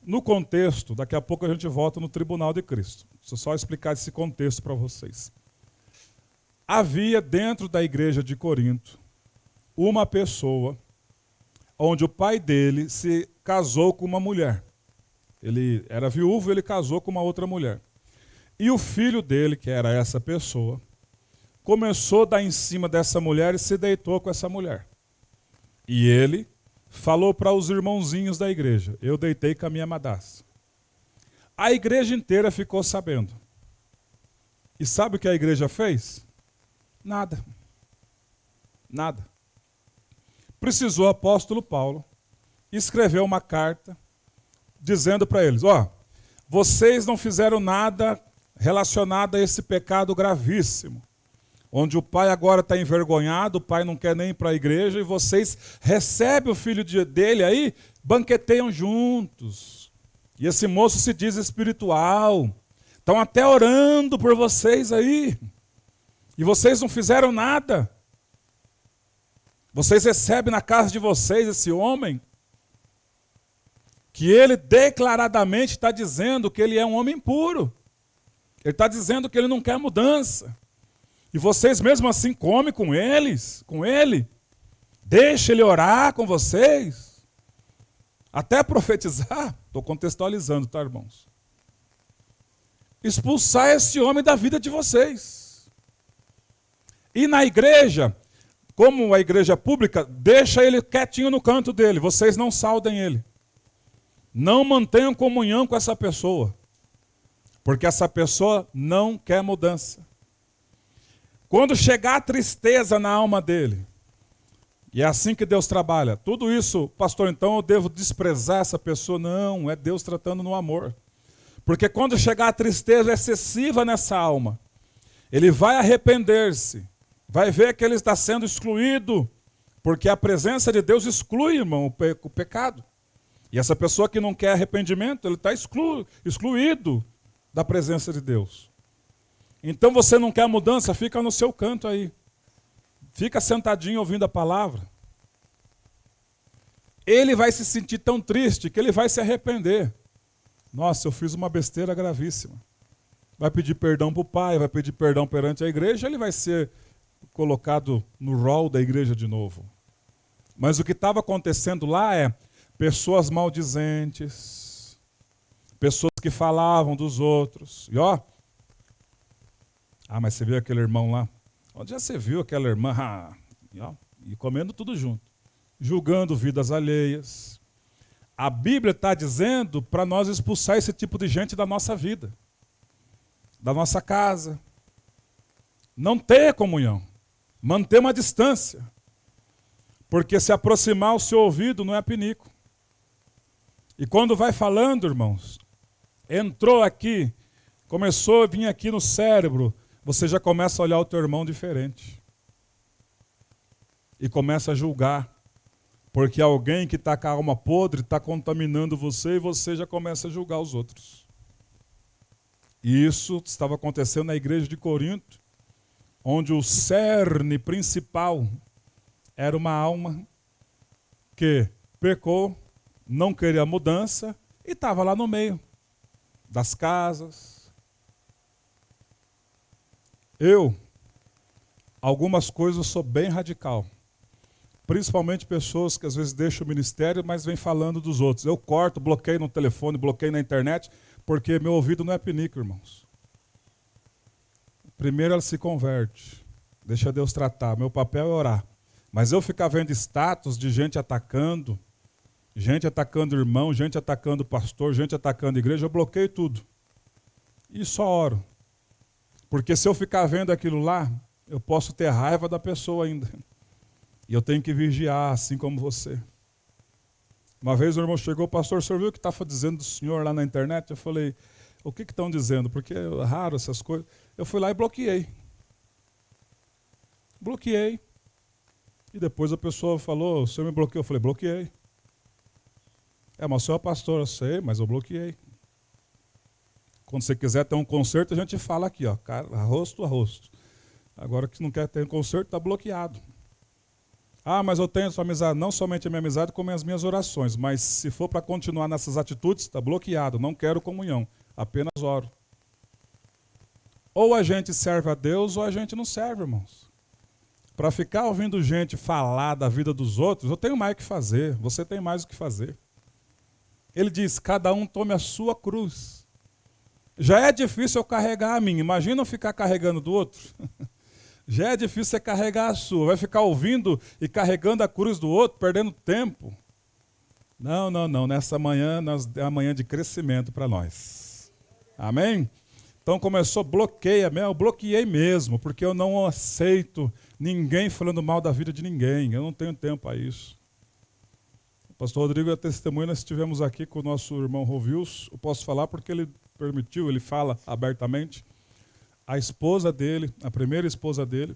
No contexto, daqui a pouco a gente volta no tribunal de Cristo. Deixa eu só explicar esse contexto para vocês. Havia dentro da igreja de Corinto uma pessoa onde o pai dele se casou com uma mulher. Ele era viúvo e ele casou com uma outra mulher. E o filho dele, que era essa pessoa, começou a dar em cima dessa mulher e se deitou com essa mulher. E ele falou para os irmãozinhos da igreja, eu deitei com a minha madrasta. A igreja inteira ficou sabendo. E sabe o que a igreja fez? Nada. Nada. Precisou o apóstolo Paulo escrever uma carta dizendo para eles, vocês não fizeram nada relacionado a esse pecado gravíssimo, onde o pai agora está envergonhado, o pai não quer nem ir para a igreja, e vocês recebem o filho dele aí, banqueteiam juntos. E esse moço se diz espiritual, estão até orando por vocês aí, e vocês não fizeram nada. Vocês recebem na casa de vocês esse homem, que ele declaradamente está dizendo que ele é um homem puro. Ele está dizendo que ele não quer mudança. E vocês mesmo assim comem com ele. Deixa ele orar com vocês. Até profetizar. Estou contextualizando, tá, irmãos? Expulsar esse homem da vida de vocês. E na igreja, como a igreja pública, deixa ele quietinho no canto dele. Vocês não saudem ele. Não mantenham comunhão com essa pessoa. Porque essa pessoa não quer mudança. Quando chegar a tristeza na alma dele, e é assim que Deus trabalha. Tudo isso, pastor, então eu devo desprezar essa pessoa? Não, é Deus tratando no amor. Porque quando chegar a tristeza excessiva nessa alma, ele vai arrepender-se, vai ver que ele está sendo excluído, porque a presença de Deus exclui, irmão, o pecado. E essa pessoa que não quer arrependimento, ele está excluído da presença de Deus. Então você não quer mudança, fica no seu canto aí. Fica sentadinho ouvindo a palavra. Ele vai se sentir tão triste que ele vai se arrepender. Nossa, eu fiz uma besteira gravíssima. Vai pedir perdão para o pai, vai pedir perdão perante a igreja, ele vai ser colocado no rol da igreja de novo. Mas o que estava acontecendo lá é pessoas maldizentes, pessoas que falavam dos outros. E ó, mas você viu aquele irmão lá? Onde já você viu aquela irmã? E comendo tudo junto. Julgando vidas alheias. A Bíblia está dizendo para nós expulsar esse tipo de gente da nossa vida. Da nossa casa. Não ter comunhão. Manter uma distância. Porque se aproximar o seu ouvido não é pinico. E quando vai falando, irmãos, entrou aqui, começou a vir aqui no cérebro, você já começa a olhar o teu irmão diferente. E começa a julgar. Porque alguém que está com a alma podre está contaminando você e você já começa a julgar os outros. E isso estava acontecendo na igreja de Corinto, onde o cerne principal era uma alma que pecou, não queria mudança e estava lá no meio das casas. Algumas coisas eu sou bem radical. Principalmente pessoas que às vezes deixam o ministério, mas vêm falando dos outros. Eu corto, bloqueio no telefone, bloqueio na internet, porque meu ouvido não é pinico, irmãos. Primeiro ela se converte. Deixa Deus tratar. Meu papel é orar. Mas eu ficar vendo status de gente atacando irmão, gente atacando pastor, gente atacando igreja, eu bloqueio tudo. E só oro. Porque se eu ficar vendo aquilo lá, eu posso ter raiva da pessoa ainda. E eu tenho que vigiar, assim como você. Uma vez o irmão chegou, pastor, o senhor viu o que estava dizendo do senhor lá na internet? Eu falei, o que estão dizendo? Porque é raro essas coisas. Eu fui lá e bloqueei. Bloqueei. E depois a pessoa falou, o senhor me bloqueou? Eu falei, bloqueei. Mas o senhor é pastor, eu sei, mas eu bloqueei. Quando você quiser ter um concerto, a gente fala aqui, ó, rosto a rosto. Agora que não quer ter um concerto, está bloqueado. Mas eu tenho sua amizade, não somente a minha amizade, como as minhas orações. Mas se for para continuar nessas atitudes, está bloqueado. Não quero comunhão, apenas oro. Ou a gente serve a Deus, ou a gente não serve, irmãos. Para ficar ouvindo gente falar da vida dos outros, eu tenho mais o que fazer, você tem mais o que fazer. Ele diz, cada um tome a sua cruz. Já é difícil eu carregar a minha, imagina eu ficar carregando do outro. Já é difícil você carregar a sua, vai ficar ouvindo e carregando a cruz do outro, perdendo tempo. Não, nessa manhã é uma manhã de crescimento para nós. Amém? Então começou, eu bloqueei mesmo, porque eu não aceito ninguém falando mal da vida de ninguém, eu não tenho tempo a isso. O pastor Rodrigo é testemunha, nós estivemos aqui com o nosso irmão Rovilson, eu posso falar porque ele permitiu, ele fala abertamente. A esposa dele, a primeira esposa dele,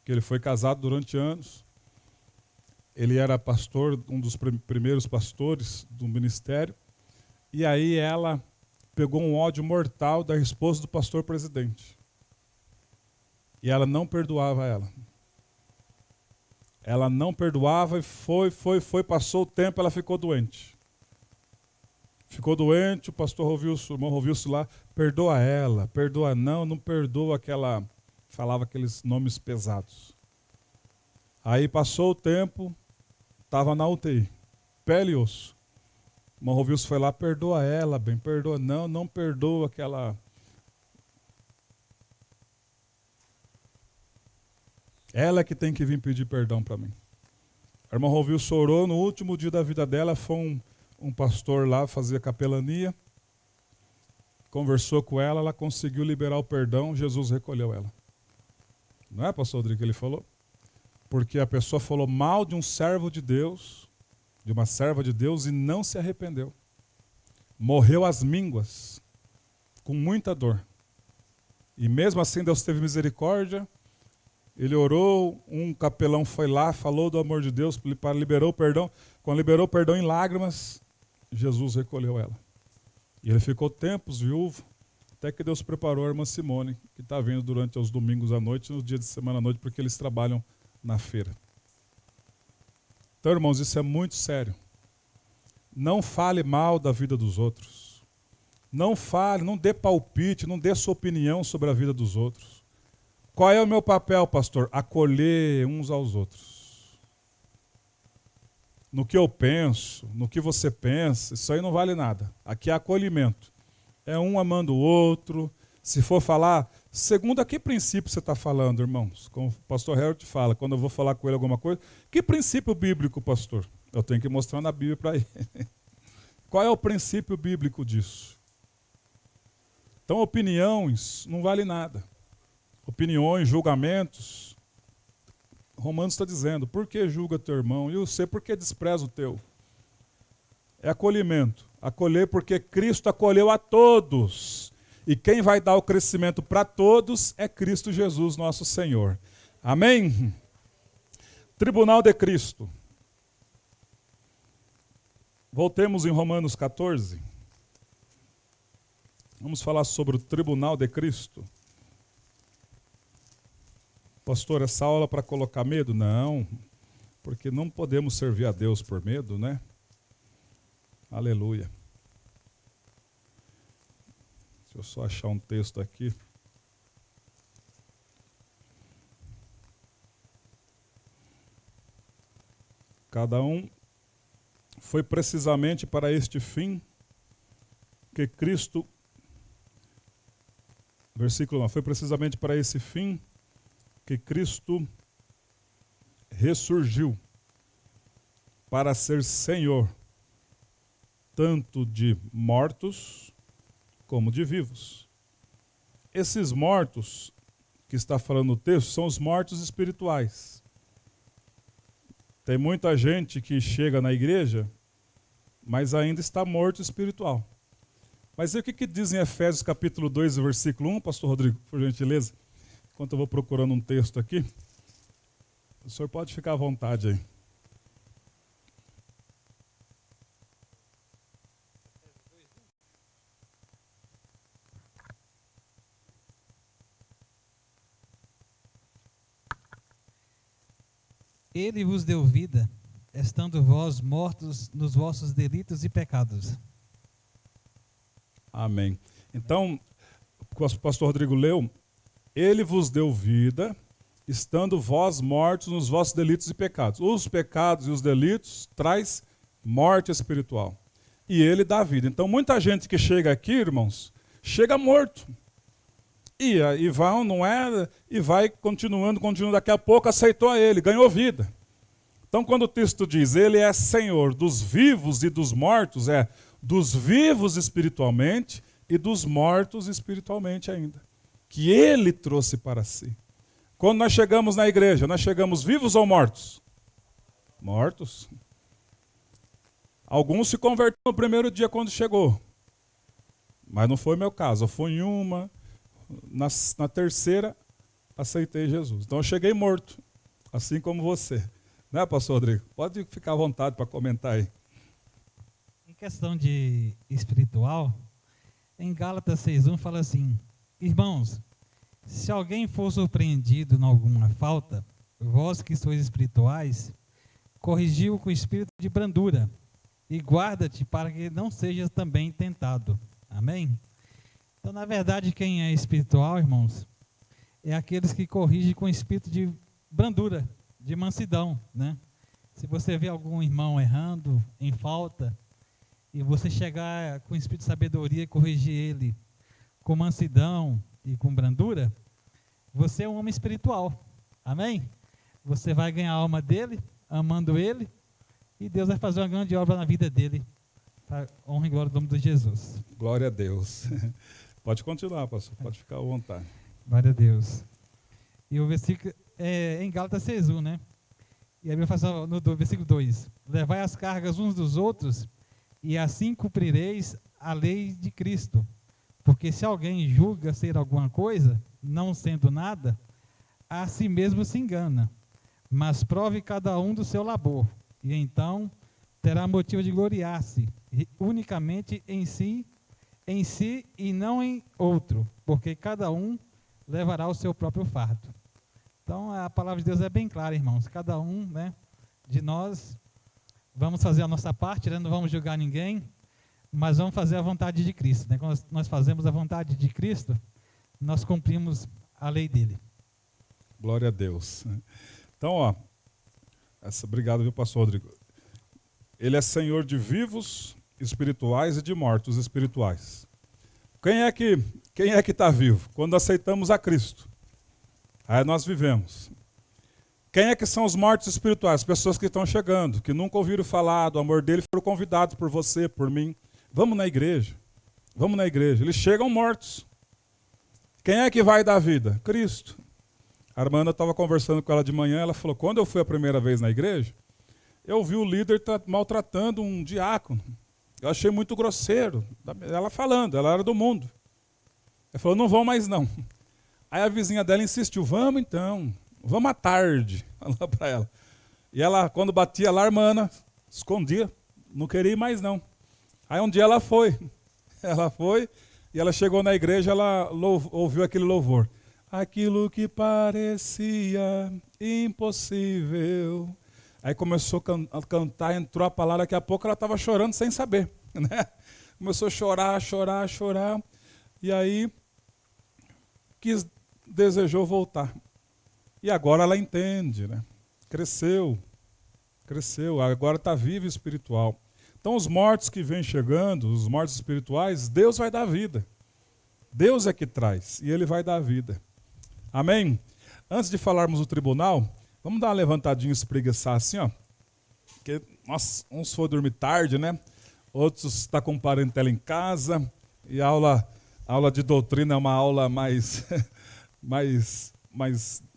que ele foi casado durante anos, ele era pastor, um dos primeiros pastores do ministério, e aí ela pegou um ódio mortal da esposa do pastor presidente. E ela não perdoava ela. Ela não perdoava e foi, passou o tempo, ela ficou doente. Ficou doente, o pastor Rovilson, o irmão Rovilson lá, perdoa ela, perdoa não perdoa aquela, falava aqueles nomes pesados. Aí passou o tempo, estava na UTI, pele e osso. O irmão Rovilson foi lá, perdoa ela, bem, perdoa não perdoa aquela. Ela é que tem que vir pedir perdão para mim. A irmã Rovilson orou, no último dia da vida dela, foi um pastor lá fazer capelania, conversou com ela, ela conseguiu liberar o perdão, Jesus recolheu ela. Não é, pastor Rodrigo, que ele falou? Porque a pessoa falou mal de um servo de Deus, de uma serva de Deus, e não se arrependeu. Morreu às mínguas, com muita dor. E mesmo assim Deus teve misericórdia, ele orou, um capelão foi lá, falou do amor de Deus, liberou o perdão. Quando liberou o perdão em lágrimas, Jesus recolheu ela. E ele ficou tempos viúvo, até que Deus preparou a irmã Simone, que está vindo durante os domingos à noite, nos dias de semana à noite, porque eles trabalham na feira. Então, irmãos, isso é muito sério. Não fale mal da vida dos outros. Não fale, não dê palpite, não dê sua opinião sobre a vida dos outros. Qual é o meu papel, pastor? Acolher uns aos outros. No que eu penso, no que você pensa, isso aí não vale nada. Aqui é acolhimento. É um amando o outro. Se for falar, segundo a que princípio você está falando, irmãos? Como o pastor Harold fala, quando eu vou falar com ele alguma coisa, que princípio bíblico, pastor? Eu tenho que mostrar na Bíblia para ele. Qual é o princípio bíblico disso? Então, opiniões não vale nada. Opiniões, julgamentos. Romanos está dizendo, por que julga teu irmão? E você, por que despreza o teu? É acolhimento. Acolher porque Cristo acolheu a todos. E quem vai dar o crescimento para todos é Cristo Jesus, nosso Senhor. Amém? Tribunal de Cristo. Voltemos em Romanos 14. Vamos falar sobre o Tribunal de Cristo. Pastor, essa aula para colocar medo? Não, porque não podemos servir a Deus por medo, né? Aleluia. Deixa eu só achar um texto aqui. Cada um foi precisamente para este fim que Cristo, versículo 1, foi precisamente para esse fim que Cristo ressurgiu para ser Senhor, tanto de mortos como de vivos. Esses mortos que está falando o texto são os mortos espirituais. Tem muita gente que chega na igreja, mas ainda está morto espiritual. Mas e o que diz em Efésios capítulo 2, versículo 1, pastor Rodrigo, por gentileza? Enquanto eu vou procurando um texto aqui, o senhor pode ficar à vontade aí. Ele vos deu vida, estando vós mortos nos vossos delitos e pecados. Amém. Então, o pastor Rodrigo leu, ele vos deu vida, estando vós mortos nos vossos delitos e pecados. Os pecados e os delitos traz morte espiritual. E ele dá vida. Então, muita gente que chega aqui, irmãos, chega morto. E vai continuando, daqui a pouco aceitou a ele, ganhou vida. Então, quando o texto diz, ele é Senhor dos vivos e dos mortos, é dos vivos espiritualmente e dos mortos espiritualmente ainda. Que ele trouxe para si. Quando nós chegamos na igreja, nós chegamos vivos ou mortos? Mortos. Alguns se converteram no primeiro dia quando chegou. Mas não foi meu caso. Eu fui em uma, na terceira, aceitei Jesus. Então eu cheguei morto, assim como você. Né, pastor Rodrigo? Pode ficar à vontade para comentar aí. Em questão de espiritual, em Gálatas 6:1 fala assim, irmãos, se alguém for surpreendido em alguma falta, vós que sois espirituais, corrigiu com espírito de brandura e guarda-te para que não sejas também tentado. Amém? Então, na verdade, quem é espiritual, irmãos, é aqueles que corrigem com espírito de brandura, de mansidão, né? Se você vê algum irmão errando, em falta, e você chegar com espírito de sabedoria e corrigir ele com mansidão e com brandura, você é um homem espiritual. Amém? Você vai ganhar a alma dele, amando ele, e Deus vai fazer uma grande obra na vida dele, para honra e glória do nome de Jesus. Glória a Deus. Pode continuar, pastor, pode ficar à vontade. Glória a Deus. E o versículo é em Gálatas 6:1, né? E a Bíblia fala assim, no versículo 2: levai as cargas uns dos outros, e assim cumprireis a lei de Cristo. Porque se alguém julga ser alguma coisa, não sendo nada, a si mesmo se engana. Mas prove cada um do seu labor, e então terá motivo de gloriar-se unicamente em si e não em outro, porque cada um levará o seu próprio fardo. Então a palavra de Deus é bem clara, irmãos. Cada um, né, de nós vamos fazer a nossa parte, né, não vamos julgar ninguém, mas vamos fazer a vontade de Cristo. Né? Quando nós fazemos a vontade de Cristo, nós cumprimos a lei dele. Glória a Deus. Então, ó, obrigado, viu, pastor Rodrigo? Ele é Senhor de vivos espirituais e de mortos espirituais. Quem é que está vivo? Quando aceitamos a Cristo. Aí nós vivemos. Quem é que são os mortos espirituais? Pessoas que estão chegando, que nunca ouviram falar do amor dele, foram convidados por você, por mim. Vamos na igreja. Vamos na igreja. Eles chegam mortos. Quem é que vai dar vida? Cristo. A irmã estava conversando com ela de manhã, ela falou, quando eu fui a primeira vez na igreja, eu vi o líder maltratando um diácono. Eu achei muito grosseiro. Ela falando, ela era do mundo. Ela falou, não vão mais não. Aí a vizinha dela insistiu, vamos então, vamos à tarde. Falou para ela. E ela, quando batia lá, a irmã escondia, não queria ir mais não. Aí um dia ela foi e ela chegou na igreja, ela ouviu aquele louvor. Aquilo que parecia impossível. Aí começou a cantar, entrou a palavra, daqui a pouco ela estava chorando sem saber. Né? Começou a chorar. E aí desejou voltar. E agora ela entende, né? Cresceu, agora está viva e espiritual. Então os mortos que vêm chegando, os mortos espirituais, Deus vai dar vida. Deus é que traz e Ele vai dar vida. Amém? Antes de falarmos do tribunal, vamos dar uma levantadinha e espreguiçar assim, ó. Porque uns foram dormir tarde, né? Outros estão com parentela em casa. E a aula de doutrina é uma aula mais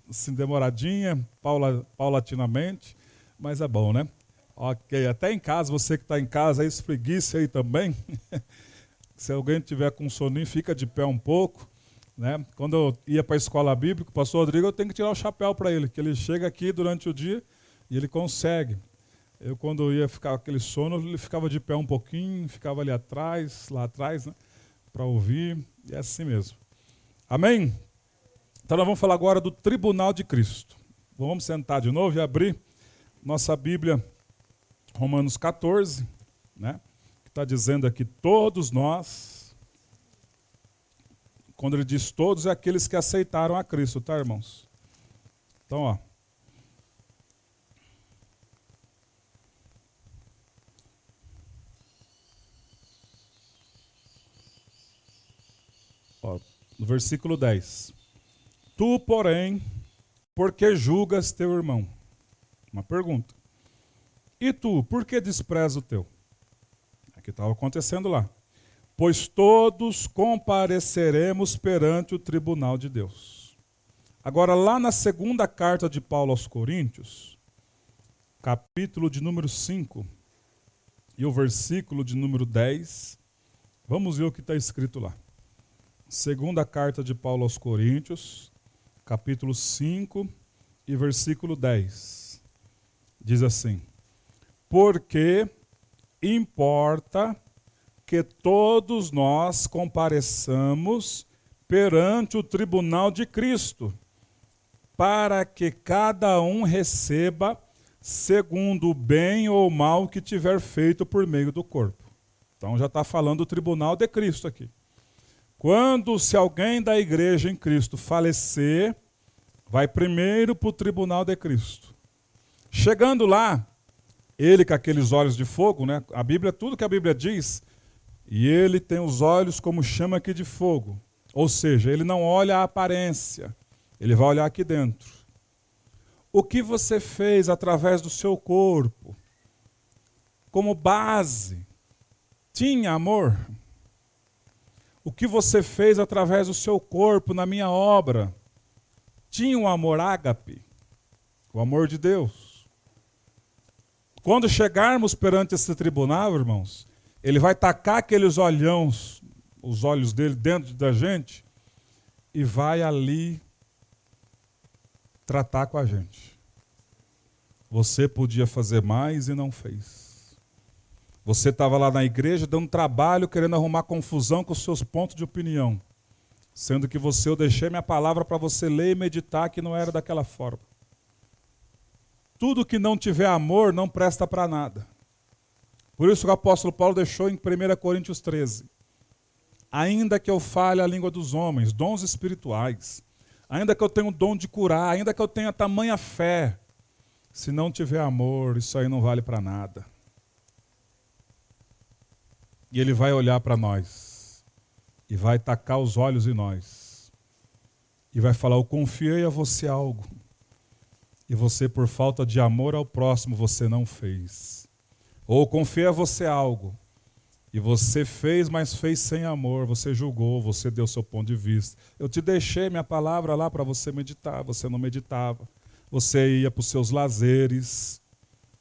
assim, demoradinha, paulatinamente. Mas é bom, né? Ok, até em casa, você que está em casa, espreguice aí também. Se alguém tiver com soninho, fica de pé um pouco. Né? Quando eu ia para a escola bíblica, o pastor Rodrigo, eu tenho que tirar o chapéu para ele, que ele chega aqui durante o dia e ele consegue. Eu, quando ia ficar aquele sono, ele ficava de pé um pouquinho, ficava ali atrás, lá atrás, né? Para ouvir, e é assim mesmo. Amém? Então nós vamos falar agora do tribunal de Cristo. Vamos sentar de novo e abrir nossa Bíblia, Romanos 14, né? Que está dizendo aqui, todos nós... Quando ele diz todos, é aqueles que aceitaram a Cristo, tá, irmãos? Então, no versículo 10. Tu, porém, por que julgas teu irmão? Uma pergunta. E tu, por que despreza o teu? Aqui estava acontecendo lá. Pois todos compareceremos perante o tribunal de Deus. Agora, lá na segunda carta de Paulo aos Coríntios, capítulo de número 5, e o versículo de número 10, vamos ver o que está escrito lá. Segunda carta de Paulo aos Coríntios, capítulo 5 e versículo 10. Diz assim, porque importa que todos nós compareçamos perante o tribunal de Cristo, para que cada um receba segundo o bem ou o mal que tiver feito por meio do corpo. Então já está falando do tribunal de Cristo aqui. Se alguém da igreja em Cristo falecer, vai primeiro para o tribunal de Cristo. Chegando lá, ele com aqueles olhos de fogo, né? A Bíblia, tudo que a Bíblia diz, e ele tem os olhos como chama aqui de fogo. Ou seja, ele não olha a aparência, ele vai olhar aqui dentro. O que você fez através do seu corpo, como base, tinha amor? O que você fez através do seu corpo na minha obra, tinha um amor ágape, o amor de Deus. Quando chegarmos perante esse tribunal, irmãos, ele vai tacar aqueles olhões, os olhos dele dentro da gente, e vai ali tratar com a gente. Você podia fazer mais e não fez. Você estava lá na igreja dando trabalho, querendo arrumar confusão com os seus pontos de opinião. Sendo que eu deixei minha palavra para você ler e meditar que não era daquela forma. Tudo que não tiver amor não presta para nada. Por isso que o apóstolo Paulo deixou em 1 Coríntios 13. Ainda que eu fale a língua dos homens, dons espirituais, ainda que eu tenha o dom de curar, ainda que eu tenha tamanha fé, se não tiver amor, isso aí não vale para nada. E ele vai olhar para nós, e vai tacar os olhos em nós, e vai falar, eu confiei a você algo, e você por falta de amor ao próximo, você não fez. Ou confiei a você algo, e você fez, mas fez sem amor, você julgou, você deu seu ponto de vista. Eu te deixei minha palavra lá para você meditar, você não meditava. Você ia para os seus lazeres,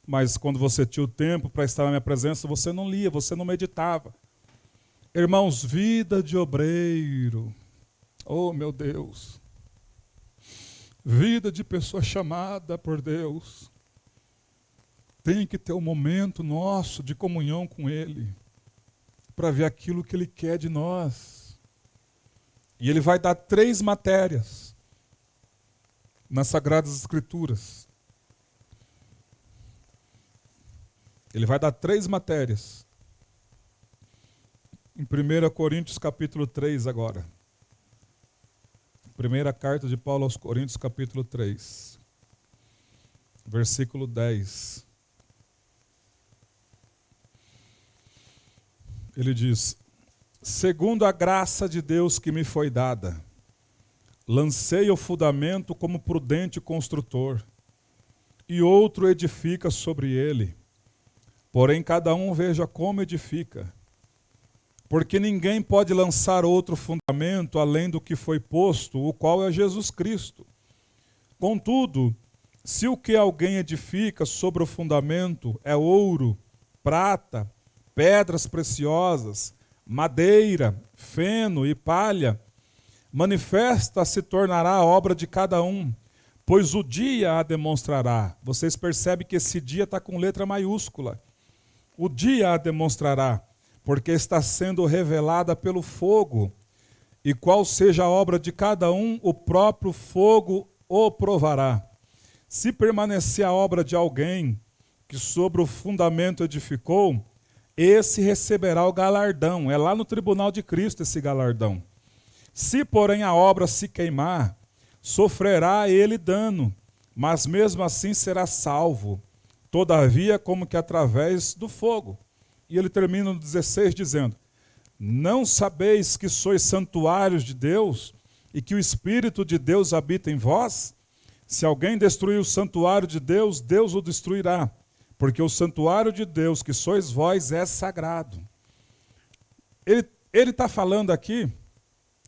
mas quando você tinha o tempo para estar na minha presença, você não lia, você não meditava. Irmãos, vida de obreiro, oh meu Deus, vida de pessoa chamada por Deus, tem que ter um momento nosso de comunhão com Ele, para ver aquilo que Ele quer de nós. E Ele vai dar 3 matérias nas Sagradas Escrituras. Ele vai dar 3 matérias. Em 1 Coríntios capítulo 3 agora. Primeira carta de Paulo aos Coríntios capítulo 3. Versículo 10. Ele diz, segundo a graça de Deus que me foi dada, lancei o fundamento como prudente construtor, e outro edifica sobre ele. Porém, cada um veja como edifica. Porque ninguém pode lançar outro fundamento além do que foi posto, o qual é Jesus Cristo. Contudo, se o que alguém edifica sobre o fundamento é ouro, prata, pedras preciosas, madeira, feno e palha, manifesta se tornará a obra de cada um, pois o dia a demonstrará. Vocês percebem que esse dia está com letra maiúscula. O dia a demonstrará, porque está sendo revelada pelo fogo, e qual seja a obra de cada um, o próprio fogo o provará. Se permanecer a obra de alguém que sobre o fundamento edificou, esse receberá o galardão. É lá no tribunal de Cristo esse galardão. Se, porém, a obra se queimar, sofrerá ele dano, mas mesmo assim será salvo, todavia como que através do fogo. E ele termina no 16 dizendo, não sabeis que sois santuários de Deus e que o Espírito de Deus habita em vós? Se alguém destruir o santuário de Deus, Deus o destruirá. Porque o santuário de Deus, que sois vós, é sagrado. Ele está falando aqui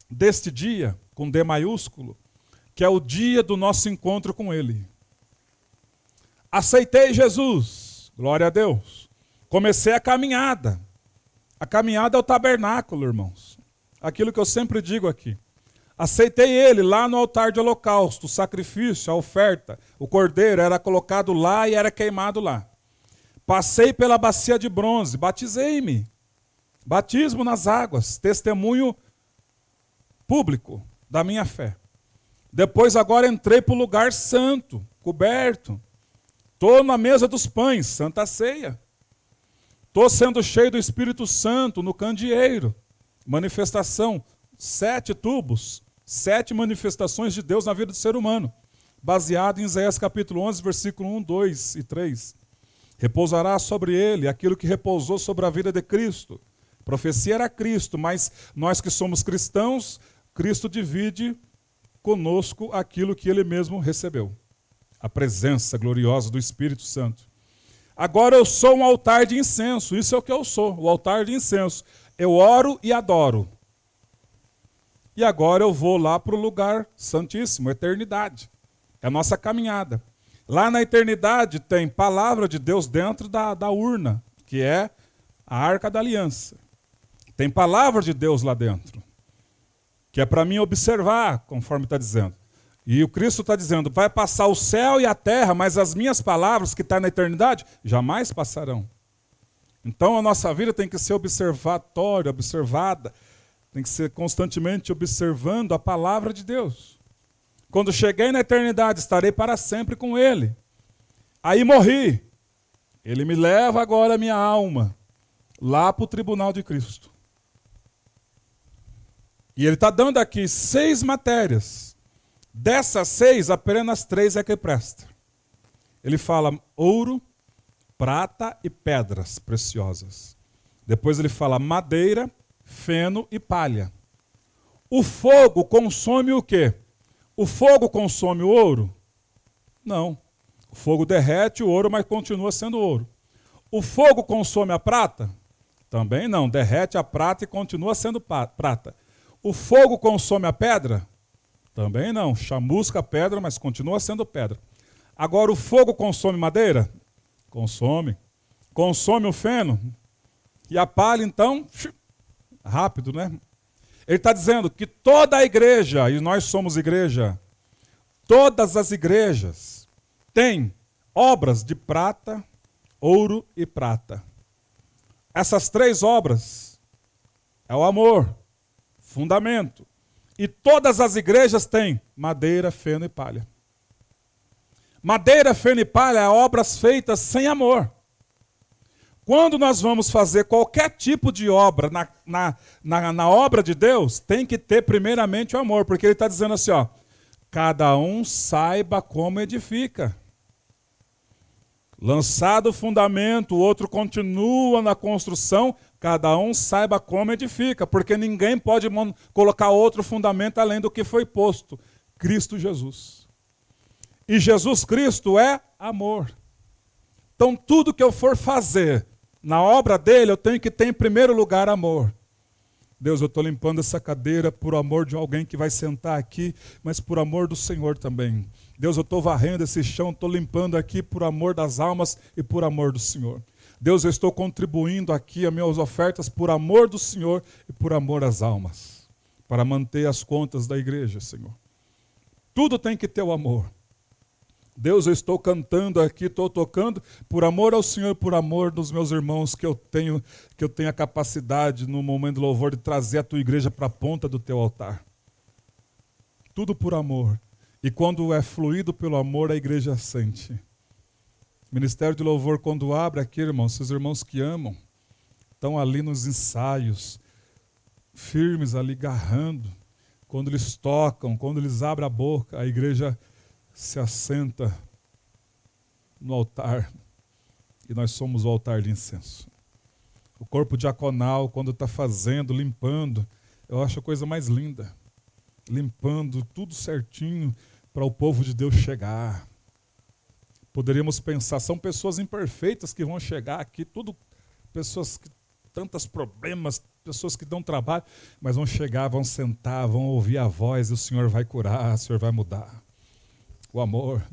deste dia, com D maiúsculo, que é o dia do nosso encontro com Ele. Aceitei Jesus, glória a Deus. Comecei a caminhada. A caminhada é o tabernáculo, irmãos. Aquilo que eu sempre digo aqui. Aceitei Ele lá no altar de holocausto, o sacrifício, a oferta. O cordeiro era colocado lá e era queimado lá. Passei pela bacia de bronze, batizei-me. Batismo nas águas, testemunho público da minha fé. Depois agora entrei para o lugar santo, coberto. Estou na mesa dos pães, Santa Ceia. Estou sendo cheio do Espírito Santo no candeeiro. Manifestação, 7 tubos, 7 manifestações de Deus na vida do ser humano. Baseado em Isaías capítulo 11, versículo 1, 2 e 3. Repousará sobre ele aquilo que repousou sobre a vida de Cristo. Profecia era Cristo, mas nós que somos cristãos, Cristo divide conosco aquilo que ele mesmo recebeu. A presença gloriosa do Espírito Santo. Agora eu sou um altar de incenso, isso é o que eu sou, o altar de incenso. Eu oro e adoro. E agora eu vou lá para o lugar santíssimo, eternidade. É a nossa caminhada. Lá na eternidade tem palavra de Deus dentro da urna, que é a Arca da Aliança. Tem palavra de Deus lá dentro, que é para mim observar, conforme está dizendo. E o Cristo está dizendo, vai passar o céu e a terra, mas as minhas palavras que estão na eternidade jamais passarão. Então a nossa vida tem que ser observatória, observada, tem que ser constantemente observando a palavra de Deus. Quando cheguei na eternidade, estarei para sempre com Ele. Aí morri. Ele me leva agora a minha alma lá para o tribunal de Cristo. E ele está dando aqui 6 matérias. Dessas 6, apenas 3 é que presta. Ele fala ouro, prata e pedras preciosas. Depois ele fala madeira, feno e palha. O fogo consome o quê? O fogo consome o ouro? Não. O fogo derrete o ouro, mas continua sendo ouro. O fogo consome a prata? Também não. Derrete a prata e continua sendo prata. O fogo consome a pedra? Também não. Chamusca a pedra, mas continua sendo pedra. Agora, o fogo consome madeira? Consome. Consome o feno? E a palha, então, rápido, né? Ele está dizendo que toda a igreja, e nós somos igreja, todas as igrejas têm obras de prata, ouro e prata. Essas 3 obras é o amor, fundamento. E todas as igrejas têm madeira, feno e palha. Madeira, feno e palha é obras feitas sem amor. Quando nós vamos fazer qualquer tipo de obra na obra de Deus, tem que ter primeiramente o amor, porque ele está dizendo assim, ó, cada um saiba como edifica. Lançado o fundamento, o outro continua na construção, cada um saiba como edifica, porque ninguém pode colocar outro fundamento além do que foi posto, Cristo Jesus. E Jesus Cristo é amor. Então tudo que eu for fazer na obra dele, eu tenho que ter em primeiro lugar amor. Deus, eu estou limpando essa cadeira por amor de alguém que vai sentar aqui, mas por amor do Senhor também. Deus, eu estou varrendo esse chão, estou limpando aqui por amor das almas e por amor do Senhor. Deus, eu estou contribuindo aqui as minhas ofertas por amor do Senhor e por amor às almas, para manter as contas da igreja, Senhor. Tudo tem que ter o amor. Deus, eu estou cantando aqui, estou tocando por amor ao Senhor, por amor dos meus irmãos, que eu tenho a capacidade, no momento do louvor, de trazer a tua igreja para a ponta do teu altar. Tudo por amor. E quando é fluído pelo amor, a igreja sente. O Ministério de Louvor, quando abre aqui, irmãos, esses irmãos que amam, estão ali nos ensaios, firmes ali, garrando. Quando eles tocam, quando eles abrem a boca, a igreja se assenta no altar, e nós somos o altar de incenso. O corpo diaconal, quando está fazendo, limpando, eu acho a coisa mais linda. Limpando tudo certinho para o povo de Deus chegar. Poderíamos pensar, são pessoas imperfeitas que vão chegar aqui, tudo pessoas que tantos problemas, pessoas que dão trabalho, mas vão chegar, vão sentar, vão ouvir a voz, e o Senhor vai curar, o Senhor vai mudar. O amor,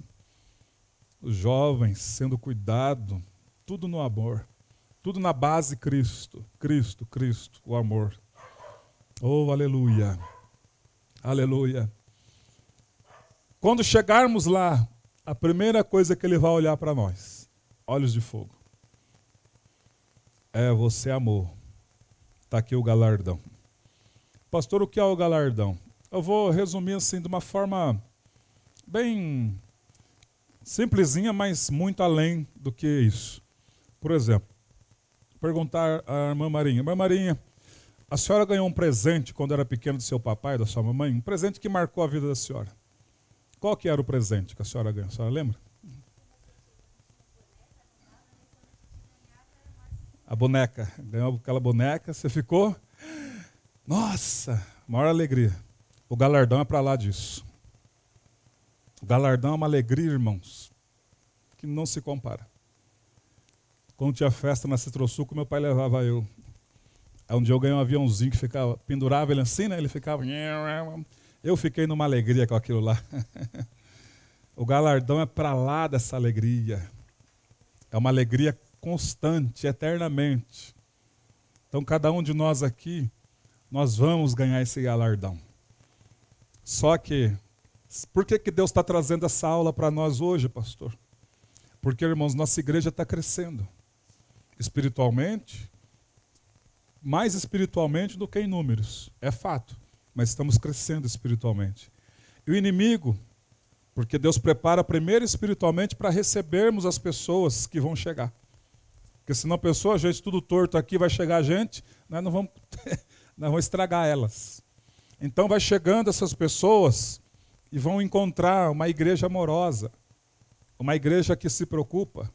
os jovens sendo cuidado, tudo no amor, tudo na base Cristo, Cristo, Cristo, o amor. Oh, aleluia, aleluia. Quando chegarmos lá, a primeira coisa que ele vai olhar para nós, olhos de fogo, é você amor. Está aqui o galardão. Pastor, o que é o galardão? Eu vou resumir assim de uma forma bem simplesinha, mas muito além do que isso. Por exemplo, perguntar à irmã Marinha. Irmã Marinha, a senhora ganhou um presente quando era pequena do seu papai, da sua mamãe? Um presente que marcou a vida da senhora. Qual que era o presente que a senhora ganhou? A senhora lembra? A boneca. Ganhou aquela boneca, você ficou... Nossa, maior alegria. O galardão é para lá disso. O galardão é uma alegria, irmãos, que não se compara. Quando tinha festa na Citrosuco, meu pai levava eu. Aí um dia eu ganhei um aviãozinho que ficava, pendurava ele assim, né? Ele ficava... Eu fiquei numa alegria com aquilo lá. O galardão é para lá dessa alegria. É uma alegria constante, eternamente. Então, cada um de nós aqui, nós vamos ganhar esse galardão. Só que, por que Deus está trazendo essa aula para nós hoje, pastor? Porque, irmãos, nossa igreja está crescendo. Espiritualmente, mais espiritualmente do que em números. É fato, mas estamos crescendo espiritualmente. E o inimigo, porque Deus prepara primeiro espiritualmente para recebermos as pessoas que vão chegar. Porque senão a pessoa, a gente tudo torto aqui, vai chegar a gente, nós não vamos, nós vamos estragar elas. Então vai chegando essas pessoas e vão encontrar uma igreja amorosa, uma igreja que se preocupa,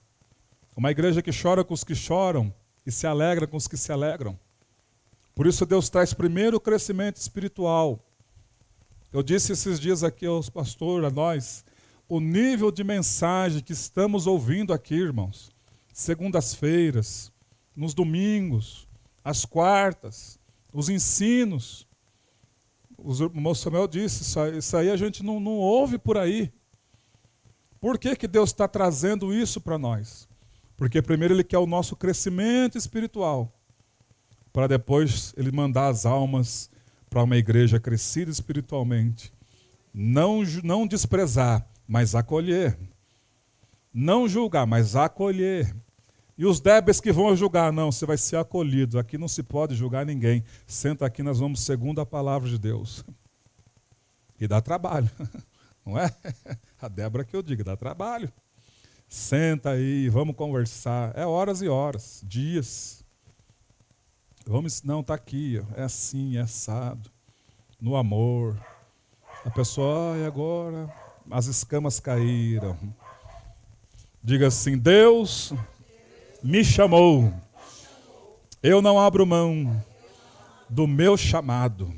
uma igreja que chora com os que choram e se alegra com os que se alegram. Por isso Deus traz primeiro o crescimento espiritual. Eu disse esses dias aqui aos pastores, a nós, o nível de mensagem que estamos ouvindo aqui, irmãos, segundas-feiras, nos domingos, às quartas, os ensinos. O irmão Samuel disse, isso aí a gente não ouve por aí. Por que Deus está trazendo isso para nós? Porque primeiro Ele quer o nosso crescimento espiritual, para depois Ele mandar as almas para uma igreja crescida espiritualmente. Não desprezar, mas acolher. Não julgar, mas acolher. E os débeis que vão julgar, não, você vai ser acolhido. Aqui não se pode julgar ninguém. Senta aqui, nós vamos segundo a palavra de Deus. E dá trabalho, não é? A Débora que eu digo, dá trabalho. Senta aí, vamos conversar. É horas e horas, dias. Não, está aqui, é assim, é assado. No amor. A pessoa, e agora? As escamas caíram. Diga assim, Deus me chamou. Eu não abro mão do meu chamado.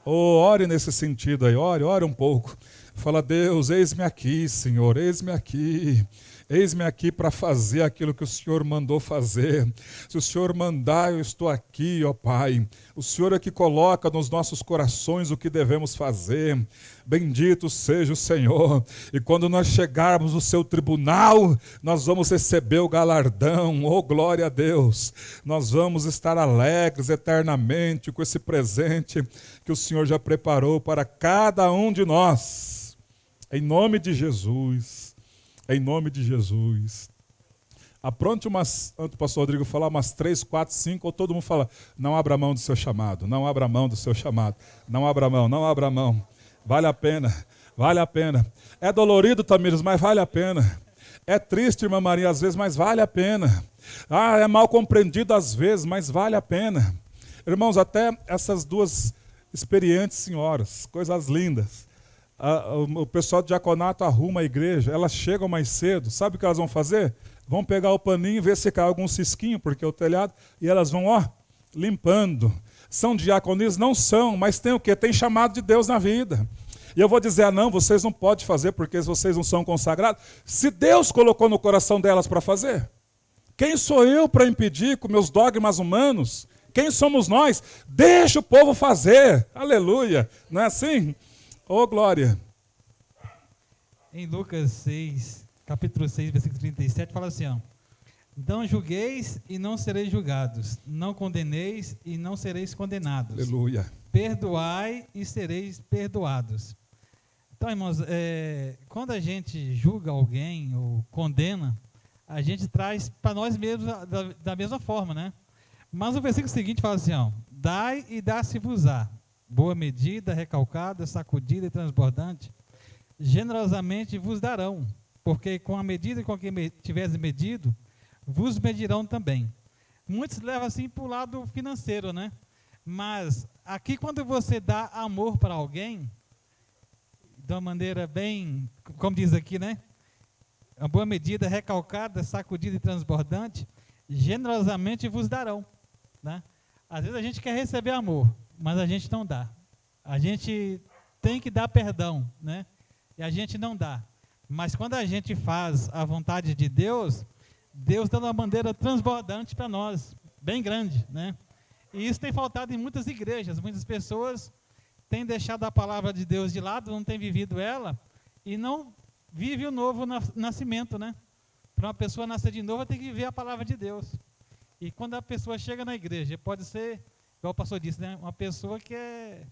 Ore nesse sentido aí, ore um pouco. Fala, Deus, eis-me aqui, Senhor, eis-me aqui. Eis-me aqui para fazer aquilo que o Senhor mandou fazer. Se o Senhor mandar, eu estou aqui, ó Pai. O Senhor é que coloca nos nossos corações o que devemos fazer. Bendito seja o Senhor. E quando nós chegarmos no seu tribunal, nós vamos receber o galardão. Oh, glória a Deus. Nós vamos estar alegres eternamente com esse presente que o Senhor já preparou para cada um de nós. Em nome de Jesus. Em nome de Jesus. Apronte antes do pastor Rodrigo falar umas 3, 4, 5, ou todo mundo fala, não abra mão do seu chamado, não abra mão do seu chamado, não abra mão, não abra mão. Vale a pena, vale a pena. É dolorido, Tamires, mas vale a pena. É triste, irmã Maria, às vezes, mas vale a pena. É mal compreendido às vezes, mas vale a pena. Irmãos, até essas duas experientes senhoras, coisas lindas. O pessoal do diaconato arruma a igreja, elas chegam mais cedo, sabe o que elas vão fazer? Vão pegar o paninho e ver se cai algum cisquinho, porque é o telhado, e elas vão, limpando. São diaconisas? Não são, mas tem o quê? Tem chamado de Deus na vida. E eu vou dizer, não, vocês não podem fazer porque vocês não são consagrados. Se Deus colocou no coração delas para fazer, quem sou eu para impedir com meus dogmas humanos? Quem somos nós? Deixa o povo fazer, aleluia, não é assim? Oh, glória. Em Lucas 6, capítulo 6, versículo 37, fala assim, não julgueis e não sereis julgados, não condeneis e não sereis condenados. Aleluia. Perdoai e sereis perdoados. Então, irmãos, quando a gente julga alguém ou condena, a gente traz para nós mesmos da mesma forma, né? Mas o versículo seguinte fala assim, dai e dá-se-vos-á. Boa medida, recalcada, sacudida e transbordante, generosamente vos darão, porque com a medida com que tiveres medido, vos medirão também. Muitos levam assim para o lado financeiro, né? Mas aqui quando você dá amor para alguém, de uma maneira bem, como diz aqui, né? Uma boa medida, recalcada, sacudida e transbordante, generosamente vos darão, né? Às vezes a gente quer receber amor, mas a gente não dá. A gente tem que dar perdão, né? E a gente não dá. Mas quando a gente faz a vontade de Deus, Deus dá uma bandeira transbordante para nós, bem grande, né? E isso tem faltado em muitas igrejas. Muitas pessoas têm deixado a palavra de Deus de lado, não têm vivido ela, e não vive o novo nascimento, né? Para uma pessoa nascer de novo, tem que viver a palavra de Deus. E quando a pessoa chega na igreja, pode ser, igual o pastor disse, né? Uma pessoa que é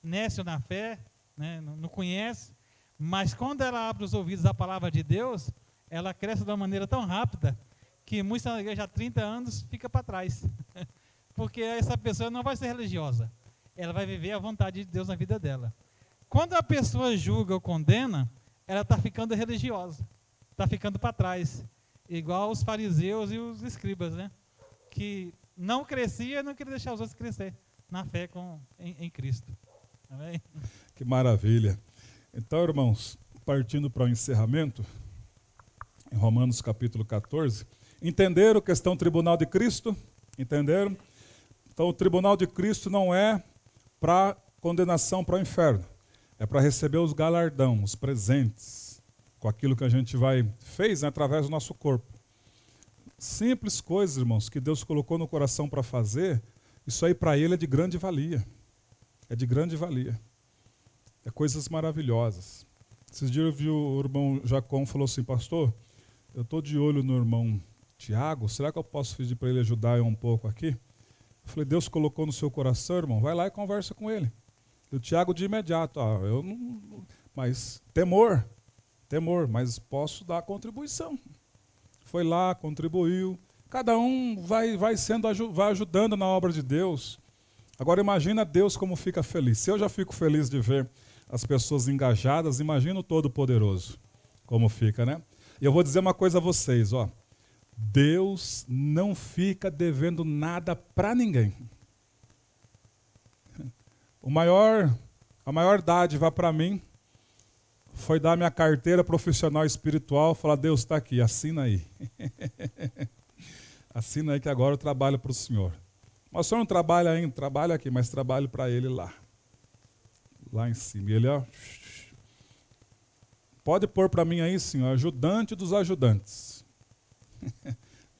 nécio na fé, né? Não conhece, mas quando ela abre os ouvidos à palavra de Deus, ela cresce de uma maneira tão rápida que muitos na igreja há 30 anos fica para trás. Porque essa pessoa não vai ser religiosa. Ela vai viver a vontade de Deus na vida dela. Quando a pessoa julga ou condena, ela está ficando religiosa. Está ficando para trás. Igual os fariseus e os escribas, né? Que não crescia e não queria deixar os outros crescer na fé em Cristo. Amém? Que maravilha. Então, irmãos, partindo para o encerramento, em Romanos capítulo 14, entenderam a questão tribunal de Cristo? Entenderam? Então, o tribunal de Cristo não é para condenação para o inferno, é para receber os galardão, os presentes, com aquilo que a gente fez, né, através do nosso corpo. Simples coisas, irmãos, que Deus colocou no coração para fazer, isso aí para Ele é de grande valia. É de grande valia. É coisas maravilhosas. Esses dias eu vi o irmão Jacom falou assim, pastor, eu estou de olho no irmão Tiago, será que eu posso pedir para ele ajudar eu um pouco aqui? Eu falei, Deus colocou no seu coração, irmão, vai lá e conversa com ele. E o Tiago de imediato, eu não, mas temor, mas posso dar contribuição. Foi lá, contribuiu. Cada um vai ajudando na obra de Deus. Agora imagina Deus como fica feliz. Se eu já fico feliz de ver as pessoas engajadas, imagina o Todo-Poderoso como fica, né? E eu vou dizer uma coisa a vocês, ó. Deus não fica devendo nada para ninguém. A maior dádiva para mim foi dar minha carteira profissional espiritual, falar, Deus está aqui, assina aí. Assina aí que agora eu trabalho para o Senhor. Mas o Senhor não trabalha ainda, trabalha aqui, mas trabalho para Ele lá. Lá em cima. E Ele, ó, pode pôr para mim aí, Senhor, ajudante dos ajudantes.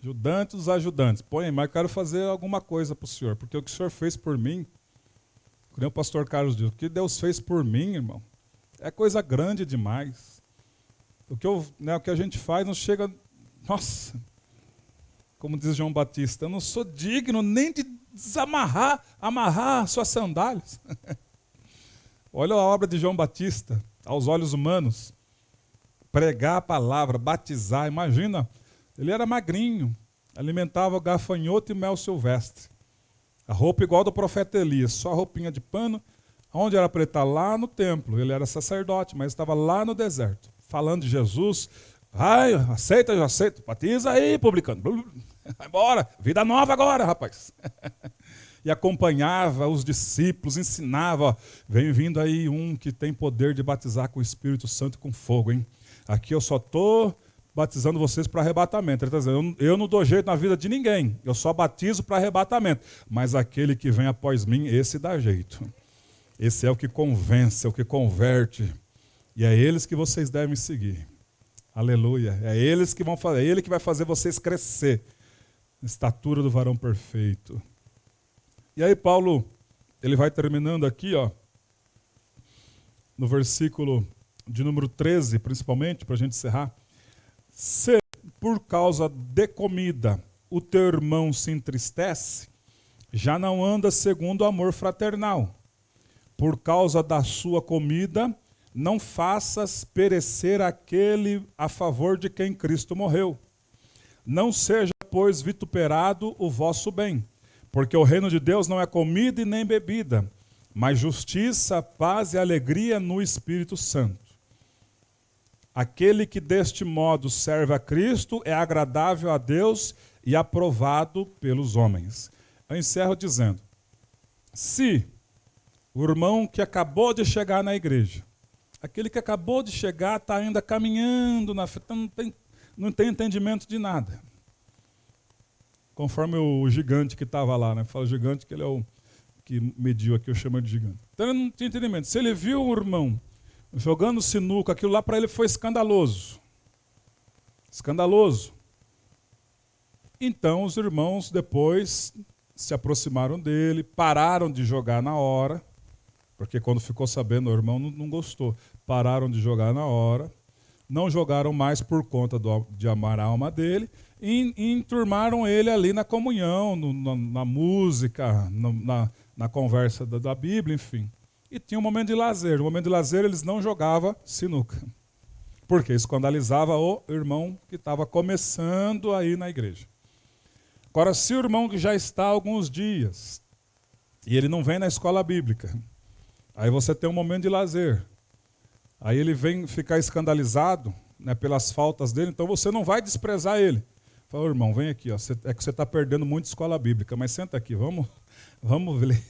Ajudante dos ajudantes. Põe aí, mas eu quero fazer alguma coisa para o Senhor, porque o que o Senhor fez por mim, como o pastor Carlos diz, o que Deus fez por mim, irmão, é coisa grande demais. O que a gente faz não chega... Nossa, como diz João Batista, eu não sou digno nem de amarrar suas sandálias. Olha a obra de João Batista, aos olhos humanos. Pregar a palavra, batizar, imagina, ele era magrinho, alimentava gafanhoto e mel silvestre. A roupa igual do profeta Elias, só a roupinha de pano. Onde era para ele estar? Lá no templo. Ele era sacerdote, mas estava lá no deserto, falando de Jesus. Ai, aceita, já aceito. Batiza aí, publicano. Vai embora, vida nova agora, rapaz. E acompanhava os discípulos, ensinava. Ó, vem vindo aí um que tem poder de batizar com o Espírito Santo e com fogo, hein? Aqui eu só estou batizando vocês para arrebatamento. Ele está dizendo, eu não dou jeito na vida de ninguém. Eu só batizo para arrebatamento. Mas aquele que vem após mim, esse dá jeito. Esse é o que convence, é o que converte. E é eles que vocês devem seguir. Aleluia. É eles que vão fazer, é ele que vai fazer vocês crescer na estatura do varão perfeito. E aí Paulo, ele vai terminando aqui, ó, no versículo de número 13, principalmente, para a gente encerrar. Se por causa de comida o teu irmão se entristece, já não anda segundo o amor fraternal. Por causa da sua comida, não faças perecer aquele a favor de quem Cristo morreu. Não seja, pois, vituperado o vosso bem, porque o reino de Deus não é comida e nem bebida, mas justiça, paz e alegria no Espírito Santo. Aquele que deste modo serve a Cristo é agradável a Deus e aprovado pelos homens. Eu encerro dizendo, se o irmão que acabou de chegar na igreja, aquele que acabou de chegar está ainda caminhando, não tem entendimento de nada. Conforme o gigante que estava lá, né? Fala gigante que ele é o que mediu aqui, eu chamo de gigante. Então ele não tinha entendimento. Se ele viu o irmão jogando sinuca, aquilo lá para ele foi escandaloso. Escandaloso. Então os irmãos depois se aproximaram dele, pararam de jogar na hora, porque quando ficou sabendo, o irmão não gostou. Pararam de jogar na hora, não jogaram mais por conta de amar a alma dele, e enturmaram ele ali na comunhão, na música, na conversa da Bíblia, enfim. E tinha um momento de lazer. No momento de lazer, eles não jogavam sinuca, porque escandalizava o irmão que estava começando aí na igreja. Agora, se o irmão que já está há alguns dias, e ele não vem na escola bíblica, aí você tem um momento de lazer. Aí ele vem ficar escandalizado, né, pelas faltas dele, então você não vai desprezar ele. Fala, irmão, vem aqui, ó, é que você está perdendo muito escola bíblica, mas senta aqui, vamos ler.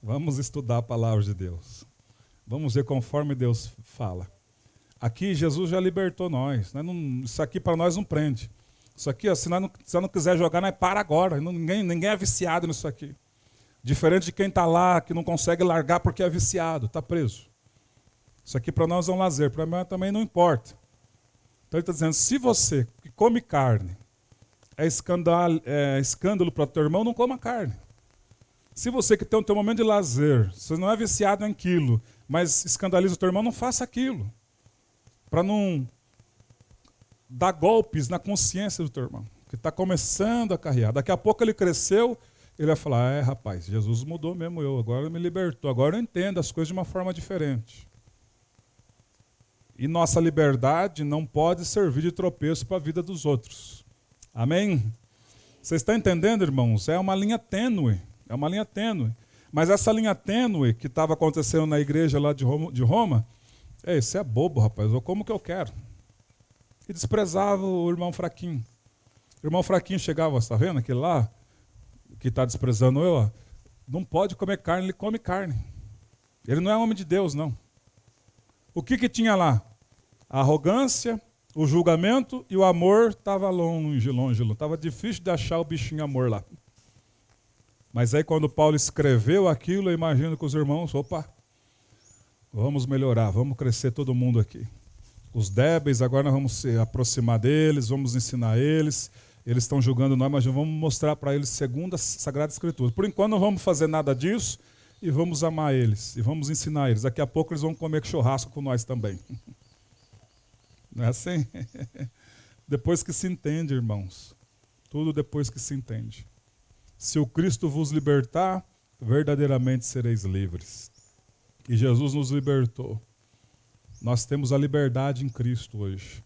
Vamos estudar a palavra de Deus. Vamos ver conforme Deus fala. Aqui Jesus já libertou nós. Isso aqui para nós não prende. Isso aqui, ó, se você não quiser jogar, nós para agora. Ninguém é viciado nisso aqui. Diferente de quem está lá, que não consegue largar porque é viciado, está preso. Isso aqui para nós é um lazer, para mim também não importa. Então ele está dizendo, se você que come carne é escândalo para o teu irmão, não coma carne. Se você que tem o teu momento de lazer, você não é viciado em aquilo, mas escandaliza o teu irmão, não faça aquilo. Para não dar golpes na consciência do teu irmão, que está começando a carrear. Daqui a pouco ele cresceu, ele vai falar, rapaz, Jesus mudou mesmo agora me libertou, agora eu entendo as coisas de uma forma diferente. E nossa liberdade não pode servir de tropeço para a vida dos outros. Amém? Vocês estão entendendo, irmãos? É uma linha tênue. É uma linha tênue. Mas essa linha tênue que estava acontecendo na igreja lá de Roma, isso é bobo, rapaz. Eu como que eu quero. E desprezava o irmão fraquinho. O irmão fraquinho chegava, está vendo aquele lá, que está desprezando eu, ó, não pode comer carne, ele come carne. Ele não é homem de Deus, não. O que tinha lá? A arrogância, o julgamento e o amor estava longe. Estava difícil de achar o bichinho amor lá. Mas aí quando Paulo escreveu aquilo, eu imagino que os irmãos, vamos melhorar, vamos crescer todo mundo aqui. Os débeis, agora nós vamos se aproximar deles, vamos ensinar eles. Eles estão julgando nós, mas vamos mostrar para eles segundo a Sagrada Escritura. Por enquanto não vamos fazer nada disso e vamos amar eles, e vamos ensinar eles. Daqui a pouco eles vão comer churrasco com nós também. Não é assim? Depois que se entende, irmãos. Tudo depois que se entende. Se o Cristo vos libertar, verdadeiramente sereis livres. E Jesus nos libertou. Nós temos a liberdade em Cristo hoje.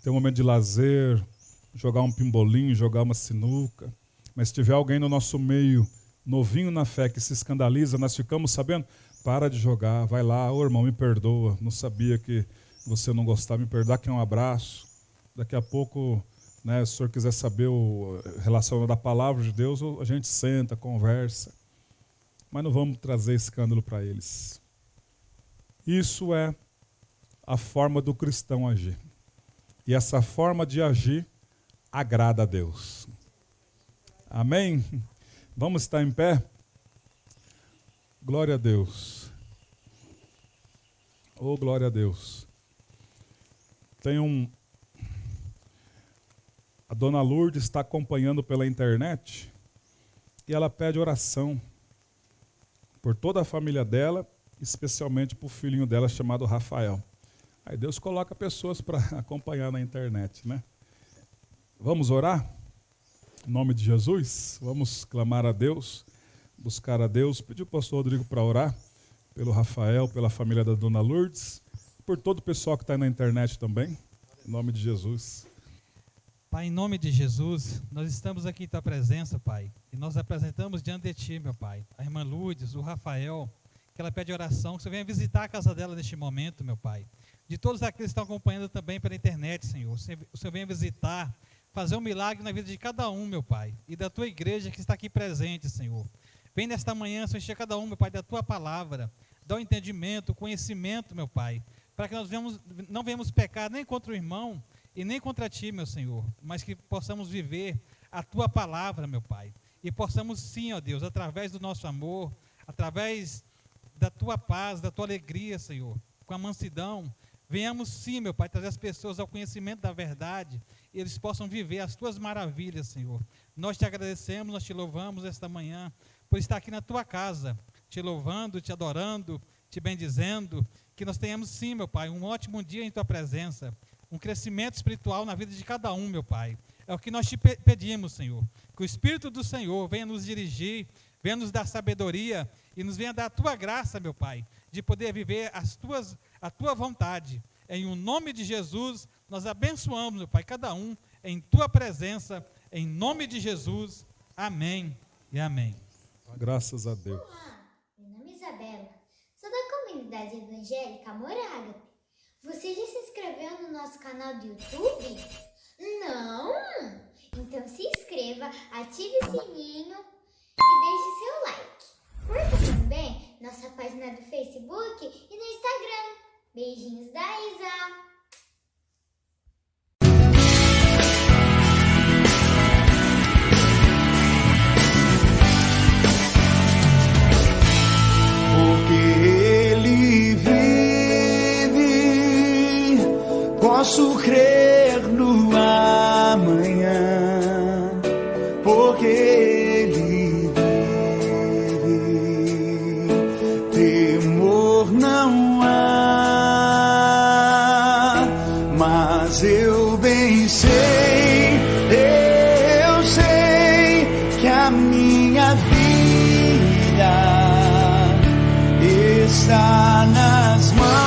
Tem um momento de lazer, jogar um pimbolim, jogar uma sinuca. Mas se tiver alguém no nosso meio, novinho na fé, que se escandaliza, nós ficamos sabendo, para de jogar, vai lá, irmão, me perdoa, não sabia que você não gostava, me perdoa, que é um abraço. Daqui a pouco, né, se o senhor quiser saber o relacionado à palavra de Deus, a gente senta, conversa. Mas não vamos trazer escândalo para eles. Isso é a forma do cristão agir. E essa forma de agir agrada a Deus. Amém? Vamos estar em pé? Glória a Deus. Oh, glória a Deus. A dona Lourdes está acompanhando pela internet e ela pede oração por toda a família dela, especialmente para o filhinho dela chamado Rafael. Aí Deus coloca pessoas para acompanhar na internet, né? Vamos orar? Em nome de Jesus, vamos clamar a Deus, buscar a Deus, pedir o pastor Rodrigo para orar pelo Rafael, pela família da dona Lourdes, por todo o pessoal que está aí na internet também, em nome de Jesus. Pai, em nome de Jesus, nós estamos aqui em tua presença, Pai, e nós apresentamos diante de ti, meu Pai, a irmã Lourdes, o Rafael, que ela pede oração, que você venha visitar a casa dela neste momento, meu Pai. De todos aqueles que estão acompanhando também pela internet, Senhor, o Senhor venha visitar, fazer um milagre na vida de cada um, meu Pai, e da tua igreja que está aqui presente, Senhor. Vem nesta manhã, Senhor, encher cada um, meu Pai, da tua palavra, dá o entendimento, o conhecimento, meu Pai, para que nós não venhamos pecar nem contra o irmão e nem contra ti, meu Senhor, mas que possamos viver a tua palavra, meu Pai, e possamos sim, ó Deus, através do nosso amor, através da tua paz, da tua alegria, Senhor, com a mansidão, Venhamos sim, meu Pai, trazer as pessoas ao conhecimento da verdade, e eles possam viver as tuas maravilhas, Senhor. Nós te agradecemos, nós te louvamos esta manhã, por estar aqui na tua casa, te louvando, te adorando, te bendizendo, que nós tenhamos sim, meu Pai, um ótimo dia em tua presença, um crescimento espiritual na vida de cada um, meu Pai. É o que nós te pedimos, Senhor, que o Espírito do Senhor venha nos dirigir, venha nos dar sabedoria e nos venha dar a tua graça, meu Pai, de poder viver a tua vontade. Em o nome de Jesus, nós abençoamos, meu Pai, cada um em tua presença, em nome de Jesus. Amém e amém. Graças a Deus. Olá, meu nome é Isabela, sou da comunidade evangélica Amor Ágape. Você já se inscreveu no nosso canal do YouTube? Não? Então se inscreva, ative o sininho e deixe seu like. Curta também nossa página do Facebook e no Instagram. Beijinhos da Isa! Posso crer no amanhã, porque Ele vive. Temor não há, mas eu bem sei, eu sei que a minha vida está nas mãos